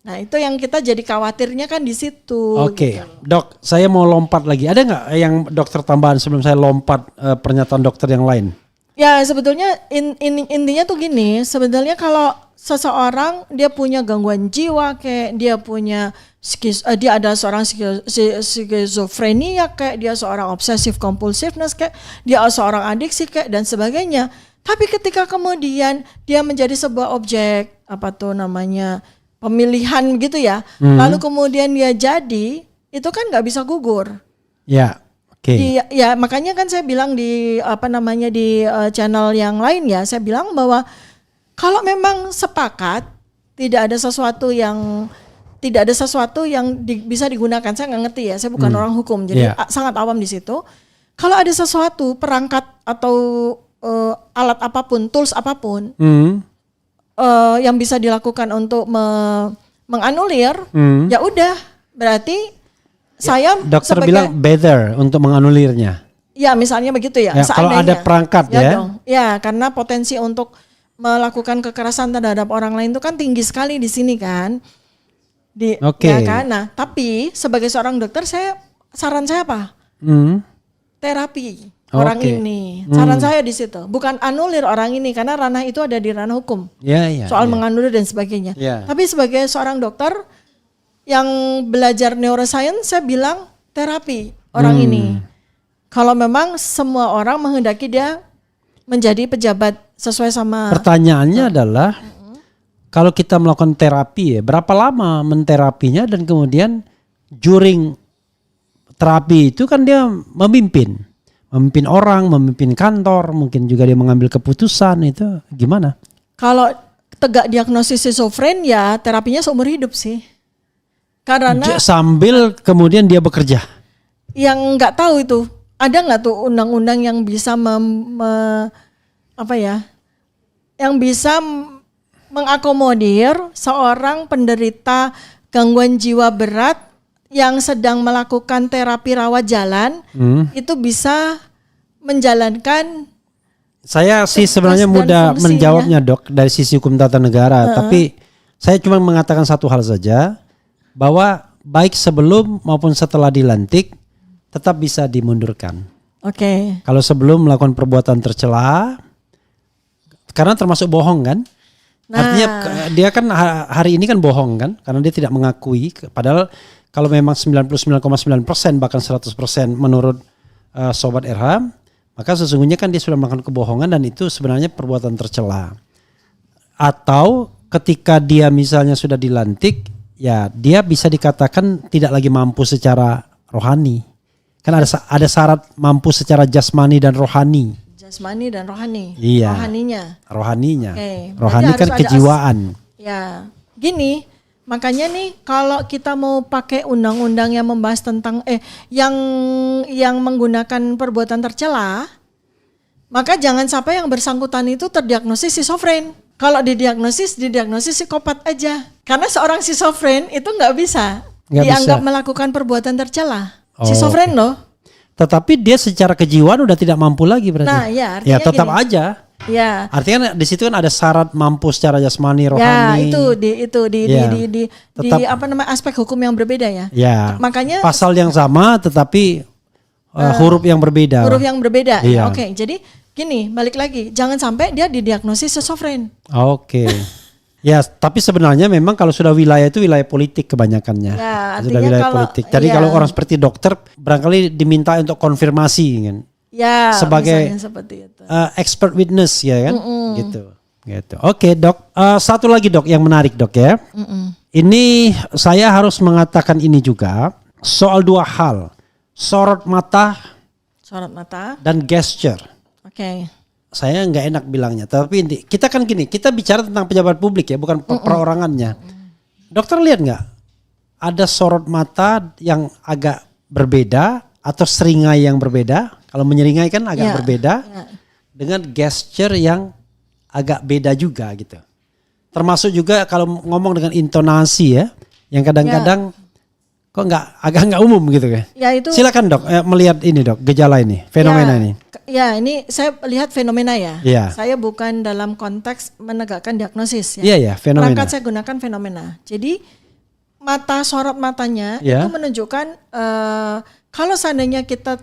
Nah itu yang kita jadi khawatirnya kan di situ. Oke, gitu. Dok, saya mau lompat lagi. Ada nggak yang dokter tambahan sebelum saya lompat pernyataan dokter yang lain? Ya sebetulnya intinya tuh gini, sebenarnya kalau seseorang dia punya gangguan jiwa, kayak dia punya dia ada seorang skizofrenia, kayak dia seorang obsessive compulsiveness, kayak dia seorang adiksi kayak dan sebagainya. Tapi ketika kemudian dia menjadi sebuah objek pemilihan gitu ya, lalu kemudian dia jadi, itu kan nggak bisa gugur. Ya. Okay. Ya makanya kan saya bilang di di channel yang lain ya, saya bilang bahwa kalau memang sepakat tidak ada sesuatu yang bisa digunakan, saya nggak ngerti ya, saya bukan orang hukum jadi sangat awam di situ. Kalau ada sesuatu perangkat atau alat apapun, tools apapun yang bisa dilakukan untuk menganulir, ya udah berarti saya dokter bilang better untuk menganulirnya. Ya misalnya begitu ya. Kalau ada perangkat ya. Dong. Ya karena potensi untuk melakukan kekerasan terhadap orang lain itu kan tinggi sekali di sini kan. Ya kan. Nah tapi sebagai seorang dokter saran saya apa? Terapi orang ini. Saran saya di situ. Bukan anulir orang ini karena ranah itu ada di ranah hukum. Soal menganulir dan sebagainya. Tapi sebagai seorang dokter yang belajar neuroscience, saya bilang terapi orang ini. Kalau memang semua orang menghendaki dia menjadi pejabat sesuai sama. Pertanyaannya adalah kalau kita melakukan terapi berapa lama menterapinya dan kemudian during terapi itu kan dia memimpin orang, memimpin kantor, mungkin juga dia mengambil keputusan, itu gimana? Kalau tegak diagnosis schizofren ya terapinya seumur hidup sih. Karena sambil kemudian dia bekerja. Yang nggak tahu itu ada nggak tuh undang-undang yang bisa yang bisa mengakomodir seorang penderita gangguan jiwa berat yang sedang melakukan terapi rawat jalan itu bisa menjalankan. Saya sih sebenarnya mudah menjawabnya dok dari sisi hukum tata negara, tapi saya cuma mengatakan satu hal saja. Bahwa baik sebelum maupun setelah dilantik tetap bisa dimundurkan. Oke. Kalau sebelum melakukan perbuatan tercela, karena termasuk bohong kan? Artinya dia kan hari ini kan bohong kan? Karena dia tidak mengakui. Padahal kalau memang 99,9% bahkan 100% menurut Sobat RH, maka sesungguhnya kan dia sudah melakukan kebohongan dan itu sebenarnya perbuatan tercela. Atau ketika dia misalnya sudah dilantik, ya dia bisa dikatakan tidak lagi mampu secara rohani. Kan ada syarat mampu secara jasmani dan rohani. Jasmani dan rohani. Iya. Rohaninya. Rohani kan kejiwaan. Ya, gini, makanya nih kalau kita mau pakai undang-undang yang membahas tentang yang menggunakan perbuatan tercela, maka jangan sampai yang bersangkutan itu terdiagnosis schizofren. Kalau didiagnosis psikopat aja. Karena seorang schizofren itu nggak bisa dianggap melakukan perbuatan tercela. Schizofren loh. Tetapi dia secara kejiwaan udah tidak mampu lagi berarti. Nah ya artinya tetap gini, aja. Ya. Artinya di situ kan ada syarat mampu secara jasmani, rohani. Ya itu di aspek hukum yang berbeda ya. Ya. Makanya pasal yang sama tetapi huruf yang berbeda. Huruf yang berbeda. Iya. Oke, jadi gini, balik lagi, jangan sampai dia didiagnosis schizofren. Oke. Ya, tapi sebenarnya memang kalau sudah wilayah itu wilayah politik kebanyakannya. Ya, sudah wilayah politik. Jadi kalau orang seperti dokter barangkali diminta untuk konfirmasi kan. Ya, sebagai seperti itu. Expert witness ya kan. Gitu. Oke, Dok. Satu lagi Dok yang menarik Dok ya. Ini saya harus mengatakan ini juga soal dua hal. Sorot mata dan gesture. Oke. Saya nggak enak bilangnya, tapi kita kan gini, kita bicara tentang pejabat publik ya, bukan perorangannya. Dokter lihat nggak, ada sorot mata yang agak berbeda atau seringai yang berbeda. Kalau menyeringai kan agak berbeda, dengan gesture yang agak beda juga gitu. Termasuk juga kalau ngomong dengan intonasi ya, yang kadang-kadang Kok agak nggak umum gitu kan? Ya itu. Silakan dok, melihat ini dok, gejala ini, fenomena ini. Ya ini saya lihat fenomena ya. Ya. Saya bukan dalam konteks menegakkan diagnosis ya. Iya ya, fenomena. Perangkat saya gunakan fenomena. Jadi sorot matanya itu menunjukkan kalau seandainya kita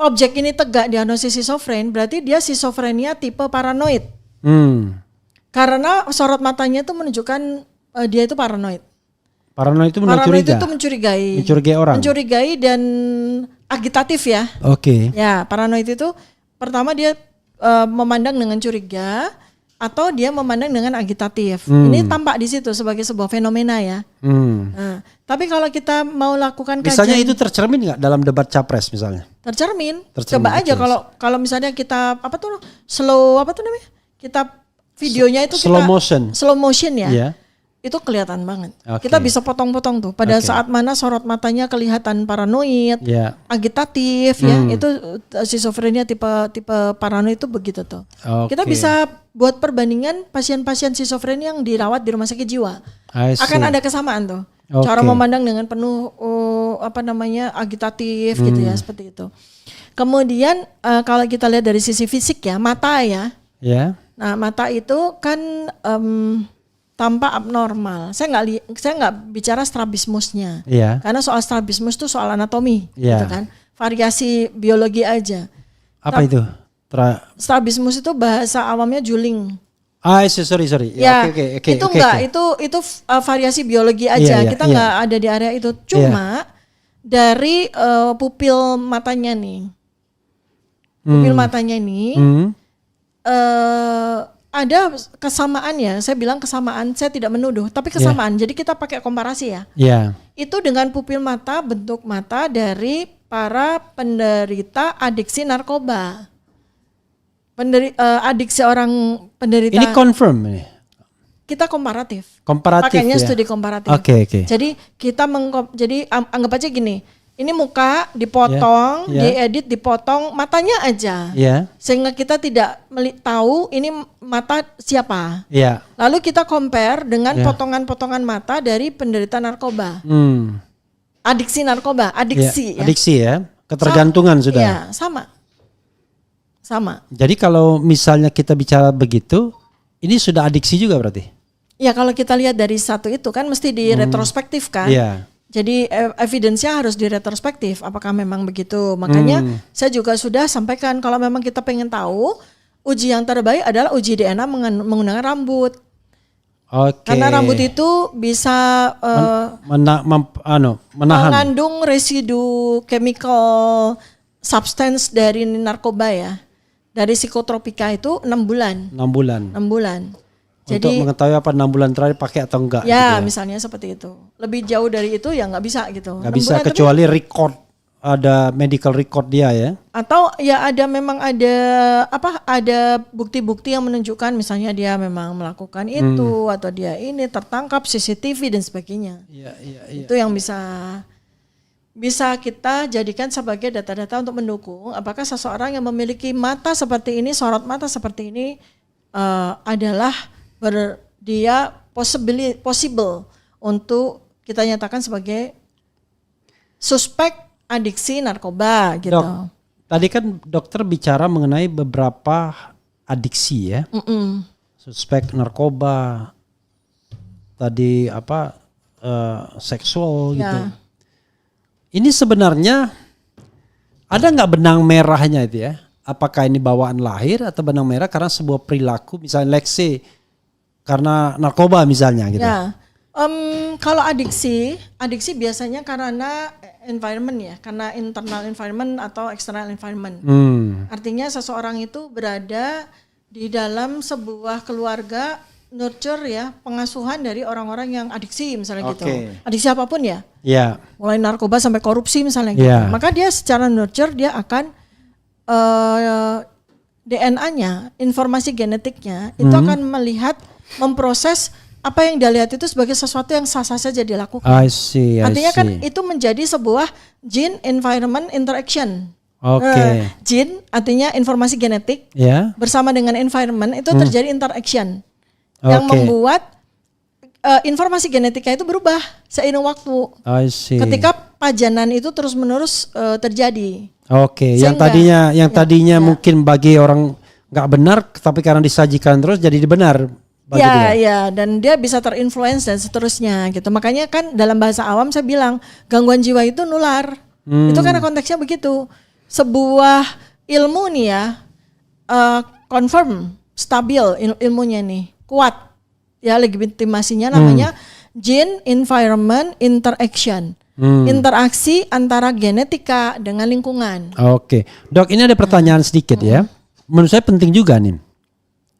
objek ini tegak diagnosis schizofren, berarti dia schizofrenia tipe paranoid. Karena sorot matanya itu menunjukkan dia itu paranoid. Paranoid itu mencurigai orang. Mencurigai dan agitatif ya. Oke. Ya, paranoid itu pertama dia memandang dengan curiga atau dia memandang dengan agitatif. Ini tampak di situ sebagai sebuah fenomena ya. Nah, tapi kalau kita mau lakukan misalnya itu tercermin nggak dalam debat capres misalnya? Tercermin. Coba aja kalau misalnya kita slow kita videonya itu slow motion ya. Yeah. Itu kelihatan banget. Okay. Kita bisa potong-potong tuh pada saat mana sorot matanya kelihatan paranoid, agitatif ya. Itu schizofrenia tipe paranoid itu begitu tuh. Okay. Kita bisa buat perbandingan pasien-pasien schizofrenia yang dirawat di rumah sakit jiwa. Akan ada kesamaan tuh. Okay. Cara memandang dengan penuh agitatif gitu ya, seperti itu. Kemudian kalau kita lihat dari sisi fisik ya, mata ya. Yeah. Nah, mata itu kan tampak abnormal. Saya nggak bicara strabismusnya, karena soal strabismus itu soal anatomi, gitu kan, variasi biologi aja. Apa itu? Strabismus itu bahasa awamnya juling. Sorry. Ya, itu variasi biologi aja. Kita nggak ada di area itu. Cuma dari pupil matanya nih, ada kesamaan ya, saya bilang kesamaan, saya tidak menuduh, tapi kesamaan. Jadi kita pakai komparasi ya. Itu dengan pupil mata, bentuk mata dari para penderita adiksi narkoba. Adiksi orang penderita. Ini confirm ini. Kita komparatif. Pakainya studi komparatif. Oke. Jadi kita anggap aja gini. Ini muka dipotong, diedit, dipotong matanya aja, sehingga kita tidak tahu ini mata siapa. Lalu kita compare dengan potongan-potongan mata dari penderita narkoba, adiksi narkoba, adiksi ya, ketergantungan sudah. Iya, sama. Jadi kalau misalnya kita bicara begitu, ini sudah adiksi juga berarti? Ya kalau kita lihat dari satu itu kan mesti diretrospektifkan. Jadi evidence-nya harus diretrospektif, apakah memang begitu. Makanya saya juga sudah sampaikan kalau memang kita pengen tahu, uji yang terbaik adalah uji DNA menggunakan rambut. Karena rambut itu bisa menahan, mengandung residu chemical substance dari narkoba ya. Dari psikotropika itu 6 bulan. 6 bulan. Jadi, untuk mengetahui apa 6 bulan terakhir pakai atau enggak. Ya, gitu misalnya seperti itu. Lebih jauh dari itu ya nggak bisa gitu. Nggak bisa kecuali record, ada medical record dia ya. Atau ya ada bukti-bukti yang menunjukkan misalnya dia memang melakukan itu atau dia ini tertangkap CCTV dan sebagainya. Itu yang bisa kita jadikan sebagai data-data untuk mendukung apakah seseorang yang memiliki mata seperti ini, sorot mata seperti ini adalah dia possible untuk kita nyatakan sebagai suspek adiksi narkoba gitu. Dok, tadi kan dokter bicara mengenai beberapa adiksi ya. Suspek narkoba, tadi seksual gitu. Ini sebenarnya ada nggak benang merahnya itu ya? Apakah ini bawaan lahir atau benang merah karena sebuah perilaku, misalnya let's say karena narkoba misalnya gitu. Ya, kalau adiksi biasanya karena environment ya, karena internal environment atau external environment. Artinya seseorang itu berada di dalam sebuah keluarga nurture ya, pengasuhan dari orang-orang yang adiksi misalnya gitu. Adiksi apapun ya. Mulai narkoba sampai korupsi misalnya gitu. Maka dia secara nurture dia akan DNA-nya, informasi genetiknya itu akan memproses apa yang dia lihat itu sebagai sesuatu yang sah-sah saja dilakukan. Artinya kan itu menjadi sebuah gene environment interaction. Gene artinya informasi genetik bersama dengan environment itu terjadi interaction yang membuat informasi genetika itu berubah seiring waktu. I see. Ketika pajanan itu terus-menerus terjadi. Oke, yang tadinya mungkin bagi orang nggak benar, tapi karena disajikan terus jadi benar. Ya, dan dia bisa terinfluence dan seterusnya gitu. Makanya kan dalam bahasa awam saya bilang gangguan jiwa itu nular. Itu karena konteksnya begitu. Sebuah ilmu nih ya, confirm, stabil ilmunya nih, kuat. Ya legitimasinya namanya gene environment interaction. Interaksi antara genetika dengan lingkungan. Oke. Dok, ini ada pertanyaan sedikit ya. Menurut saya penting juga nih.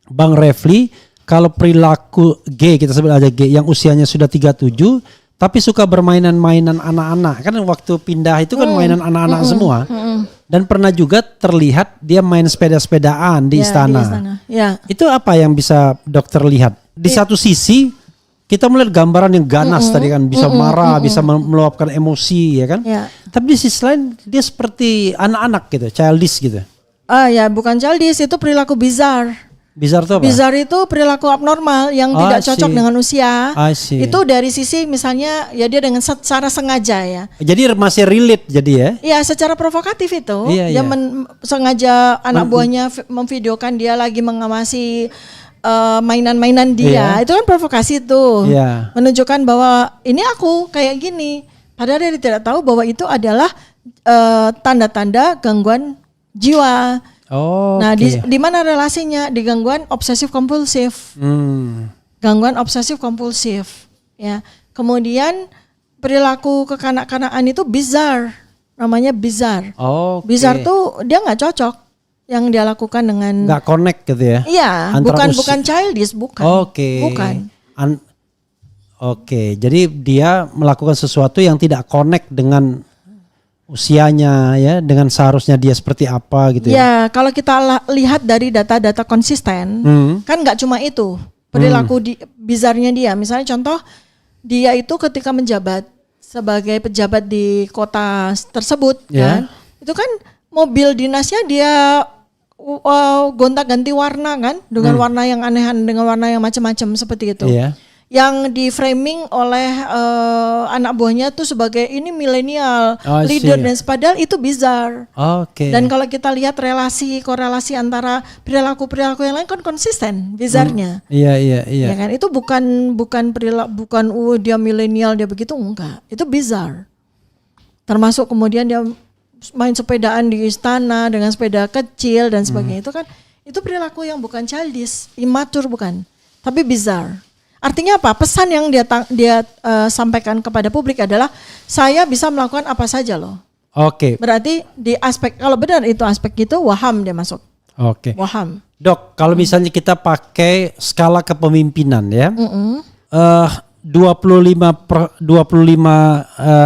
Bang Refli, kalau perilaku G, kita sebut aja G, yang usianya sudah 37 tapi suka bermainan-mainan anak-anak. Kan waktu pindah itu kan mainan anak-anak semua. Dan pernah juga terlihat dia main sepeda-sepedaan di istana. Ya. Itu apa yang bisa dokter lihat? Di satu sisi kita melihat gambaran yang ganas tadi kan, bisa marah, bisa meluapkan emosi ya kan. Ya. Tapi di sisi lain dia seperti anak-anak gitu, childish gitu. Ya bukan childish, itu perilaku bizarre. Bizarre itu apa? Bizarre itu perilaku abnormal yang tidak cocok dengan usia. Itu dari sisi misalnya ya dia dengan secara sengaja ya. Jadi masih relate jadi ya? Iya, secara provokatif itu. Dia sengaja anak buahnya memvideokan dia lagi mengawasi mainan-mainan dia. Itu kan provokasi tuh. Menunjukkan bahwa ini aku kayak gini. Padahal dia tidak tahu bahwa itu adalah tanda-tanda gangguan jiwa. Nah, di mana relasinya? Di gangguan obsesif kompulsif. Gangguan obsesif kompulsif. Ya. Kemudian perilaku kekanak-kanakan itu bizarre. Namanya bizarre. Bizarre tuh dia nggak cocok yang dia lakukan dengan. Nggak connect gitu ya? Iya. Bukan childish, bukan. Bukan. Jadi dia melakukan sesuatu yang tidak connect dengan usianya ya, dengan seharusnya dia seperti apa gitu ya. Ya, kalau kita lihat dari data-data konsisten, kan nggak cuma itu perilaku bizarnya dia. Misalnya contoh, dia itu ketika menjabat sebagai pejabat di kota tersebut, kan, itu kan mobil dinasnya dia gonta-ganti warna kan, dengan warna yang aneh, dengan warna yang macam-macam seperti itu. Yang di framing oleh anak buahnya tuh sebagai ini milenial leader dan padahal itu bizarre. Dan kalau kita lihat korelasi antara perilaku yang lain kan konsisten bizarnya. Iya. Ya kan itu bukan perilaku dia milenial dia begitu, enggak. Itu bizarre. Termasuk kemudian dia main sepedaan di istana dengan sepeda kecil dan sebagainya. Itu perilaku yang bukan childish, immature bukan, tapi bizarre. Artinya apa? Pesan yang dia sampaikan kepada publik adalah saya bisa melakukan apa saja loh. Berarti di aspek, kalau benar itu aspek itu waham dia masuk. Waham. Dok, kalau misalnya kita pakai skala kepemimpinan ya, 25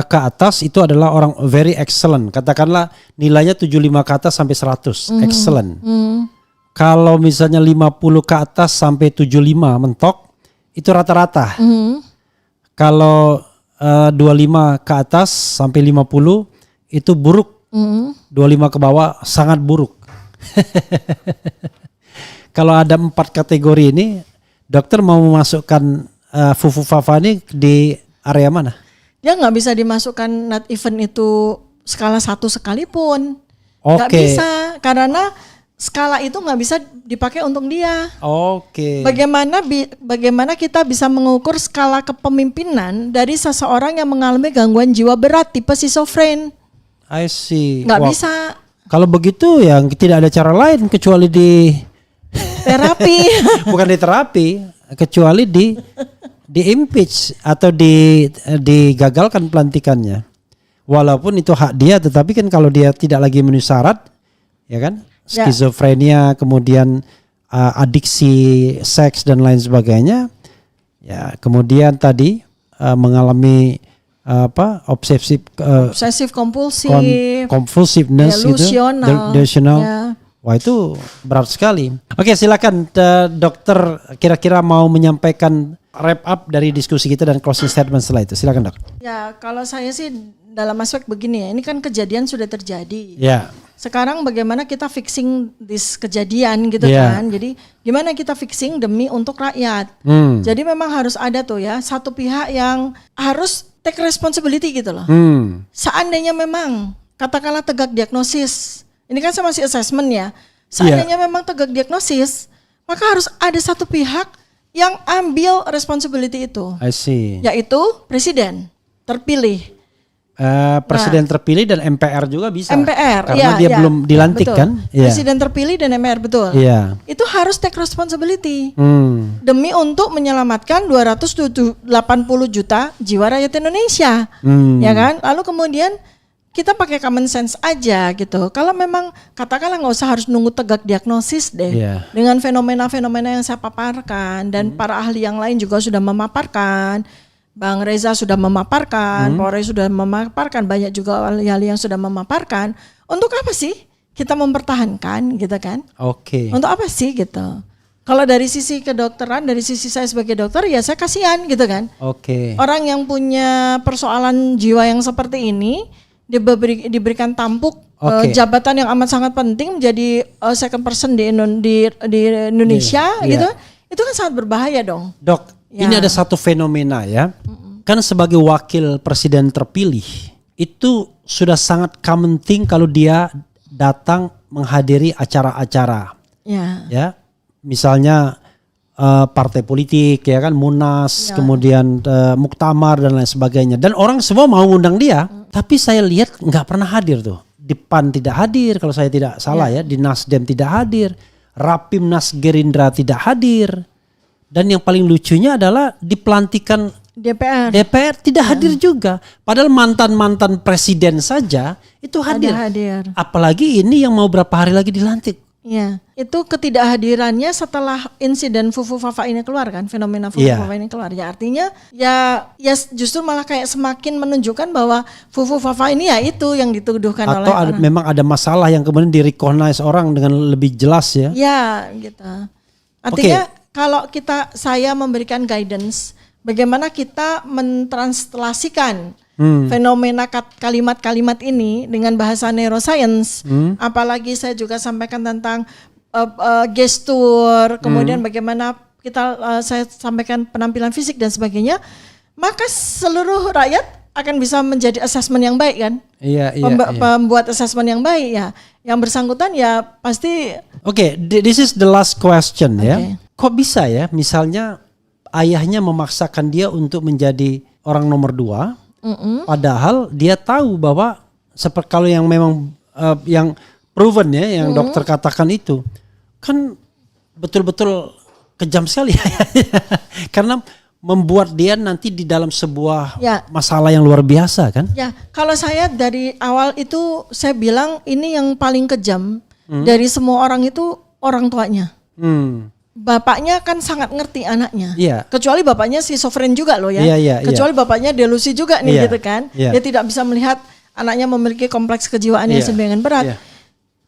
ke atas itu adalah orang very excellent. Katakanlah nilainya 75 ke atas sampai 100, excellent. Kalau misalnya 50 ke atas sampai 75 mentok, itu rata-rata. Kalau 25 ke atas sampai 50 itu buruk. 25 ke bawah sangat buruk. Kalau ada 4 kategori ini, dokter mau memasukkan Fufu Fafa ini di area mana? Dia nggak bisa dimasukkan not even itu skala 1 sekalipun. Nggak bisa, karena skala itu nggak bisa dipakai untuk dia. Bagaimana kita bisa mengukur skala kepemimpinan dari seseorang yang mengalami gangguan jiwa berat tipe schizofren? I see. Nggak bisa. Kalau begitu ya tidak ada cara lain kecuali di terapi. Bukan di terapi, kecuali di impeach atau digagalkan pelantikannya. Walaupun itu hak dia, tetapi kan kalau dia tidak lagi memenuhi syarat, ya kan? Skizofrenia, kemudian adiksi seks dan lain sebagainya, ya kemudian tadi mengalami obsesif kompulsiveness gitu, delusional. Wah itu berat sekali. Oke, silakan dokter kira-kira mau menyampaikan wrap up dari diskusi kita dan closing statement setelah itu. Silakan dok. Ya kalau saya sih dalam aspek begini ya, ini kan kejadian sudah terjadi. sekarang bagaimana kita fixing this kejadian gitu Yeah. kan. Jadi gimana kita fixing demi untuk rakyat. Jadi memang harus ada tuh ya satu pihak yang harus take responsibility gitu loh. Seandainya memang katakanlah tegak diagnosis, ini kan saya masih assessment ya. Seandainya memang tegak diagnosis, maka harus ada satu pihak yang ambil responsibility itu, I see. yaitu presiden terpilih. Presiden terpilih dan MPR juga bisa. MPR, karena ya, dia ya, belum dilantik betul. kan? Iya. Presiden terpilih dan MPR betul. Iya. Itu harus take responsibility demi untuk menyelamatkan 280 juta jiwa rakyat Indonesia, ya kan? Lalu kemudian kita pakai common sense aja gitu. Kalau memang katakanlah nggak usah harus nunggu tegak diagnosis deh, dengan fenomena-fenomena yang saya paparkan dan para ahli yang lain juga sudah memaparkan. Bang Reza sudah memaparkan, Polri sudah memaparkan, banyak juga ahli-ahli yang sudah memaparkan. Untuk apa sih kita mempertahankan gitu kan? Oke. Untuk apa sih gitu? Kalau dari sisi kedokteran, dari sisi saya sebagai dokter ya saya kasihan gitu kan. Oke. Orang yang punya persoalan jiwa yang seperti ini diberikan tampuk jabatan yang amat sangat penting menjadi second person di Indonesia gitu. Itu kan sangat berbahaya dong. Dok, ini ada satu fenomena ya. Kan sebagai wakil presiden terpilih, itu sudah sangat common thing kalau dia datang menghadiri acara-acara. Ya. Misalnya partai politik ya kan, Munas, kemudian Muktamar dan lain sebagainya. Dan orang semua mau undang dia, tapi saya lihat nggak pernah hadir tuh. Di PAN tidak hadir kalau saya tidak salah ya, di Nasdem tidak hadir. Rapimnas Gerindra tidak hadir, dan yang paling lucunya adalah di pelantikan DPR tidak hadir juga. Padahal mantan presiden saja itu hadir. Apalagi ini yang mau berapa hari lagi dilantik. Ya, itu ketidakhadirannya setelah insiden Fufu Fafa ini keluar kan, fenomena Fufu Fafa ini keluar. Ya artinya ya justru malah kayak semakin menunjukkan bahwa Fufu Fafa ini ya itu yang dituduhkan oleh orang. Atau memang ada masalah yang kemudian di-recognize orang dengan lebih jelas ya. Ya, gitu. Artinya kalau saya memberikan guidance bagaimana kita mentranslasikan fenomena kalimat-kalimat ini dengan bahasa neuroscience. Apalagi saya juga sampaikan tentang gestur, kemudian bagaimana saya sampaikan penampilan fisik dan sebagainya, maka seluruh rakyat akan bisa menjadi assessment yang baik kan? Iya. Pembuat assessment yang baik ya. Yang bersangkutan ya pasti. Oke, this is the last question ya. Kok bisa ya, misalnya ayahnya memaksakan dia untuk menjadi orang nomor 2. Padahal dia tahu bahwa seperti kalau yang memang yang proven ya, yang dokter katakan itu kan betul-betul kejam sekali karena membuat dia nanti di dalam sebuah masalah yang luar biasa kan? Ya, kalau saya dari awal itu saya bilang ini yang paling kejam dari semua orang itu orang tuanya. Bapaknya kan sangat ngerti anaknya, kecuali bapaknya schizofren juga loh ya, kecuali bapaknya delusi juga nih gitu kan, dia tidak bisa melihat anaknya memiliki kompleks kejiwaan yang sedemikian berat,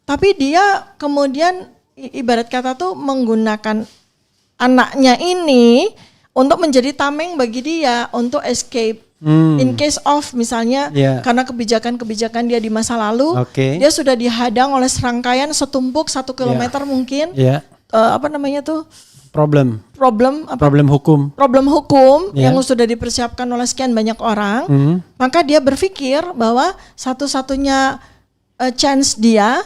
tapi dia kemudian ibarat kata tuh menggunakan anaknya ini untuk menjadi tameng bagi dia untuk escape. In case of misalnya karena kebijakan-kebijakan dia di masa lalu, dia sudah dihadang oleh serangkaian setumpuk 1 kilometer mungkin. Apa namanya tuh problem hukum yang sudah dipersiapkan oleh sekian banyak orang, maka dia berpikir bahwa satu-satunya chance dia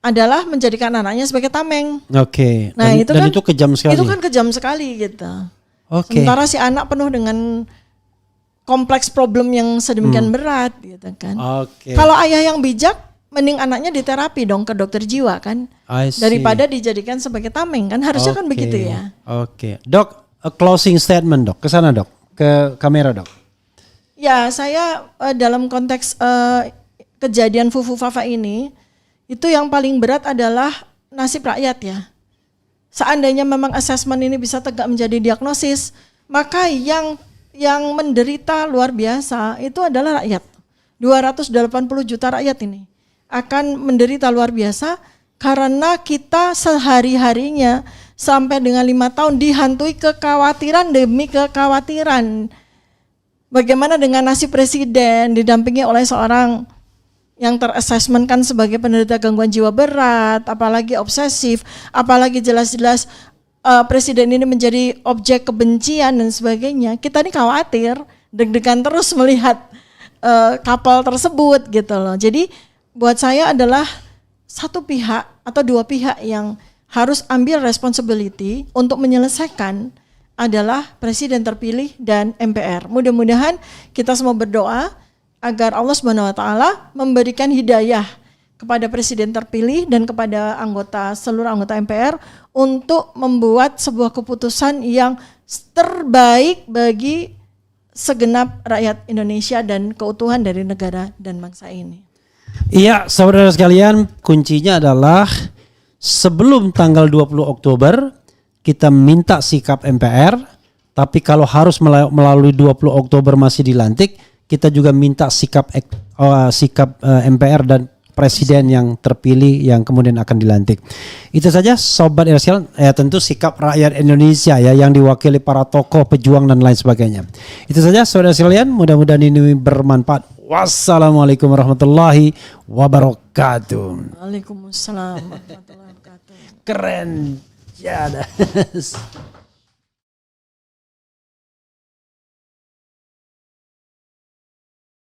adalah menjadikan anaknya sebagai tameng. Nah dan itu kejam sekali. Itu kan kejam sekali gitu. Sementara si anak penuh dengan kompleks problem yang sedemikian berat gitu kan. Kalau ayah yang bijak, mending anaknya diterapi dong ke dokter jiwa kan, daripada dijadikan sebagai tameng kan, harusnya kan begitu ya. Dok, a closing statement dok, ke sana dok, ke kamera dok. Ya saya dalam konteks kejadian Fufu Fafa ini, itu yang paling berat adalah nasib rakyat ya. Seandainya memang asesmen ini bisa tegak menjadi diagnosis, maka yang menderita luar biasa itu adalah rakyat. 280 juta rakyat ini akan menderita luar biasa karena kita sehari-harinya sampai dengan 5 tahun dihantui kekhawatiran demi kekhawatiran. Bagaimana dengan nasib presiden didampingi oleh seorang yang terassessmentkan sebagai penderita gangguan jiwa berat, apalagi obsesif, apalagi jelas-jelas presiden ini menjadi objek kebencian dan sebagainya, kita ini khawatir, deg-degan terus melihat kapal tersebut gitu loh. Jadi buat saya adalah satu pihak atau dua pihak yang harus ambil responsibility untuk menyelesaikan adalah presiden terpilih dan MPR. Mudah-mudahan kita semua berdoa agar Allah Subhanahu wa taala memberikan hidayah kepada presiden terpilih dan kepada seluruh anggota MPR untuk membuat sebuah keputusan yang terbaik bagi segenap rakyat Indonesia dan keutuhan dari negara dan bangsa ini. Iya, saudara sekalian, kuncinya adalah sebelum tanggal 20 Oktober kita minta sikap MPR, tapi kalau harus melalui 20 Oktober masih dilantik, kita juga minta sikap MPR dan presiden yang terpilih yang kemudian akan dilantik. Itu saja Sobat Ersial, tentu sikap rakyat Indonesia ya yang diwakili para tokoh, pejuang dan lain sebagainya. Itu saja Sobat sekalian, mudah-mudahan ini bermanfaat. Wassalamualaikum warahmatullahi wabarakatuh. Waalaikumsalam warahmatullahi wabarakatuh. Keren. Ya.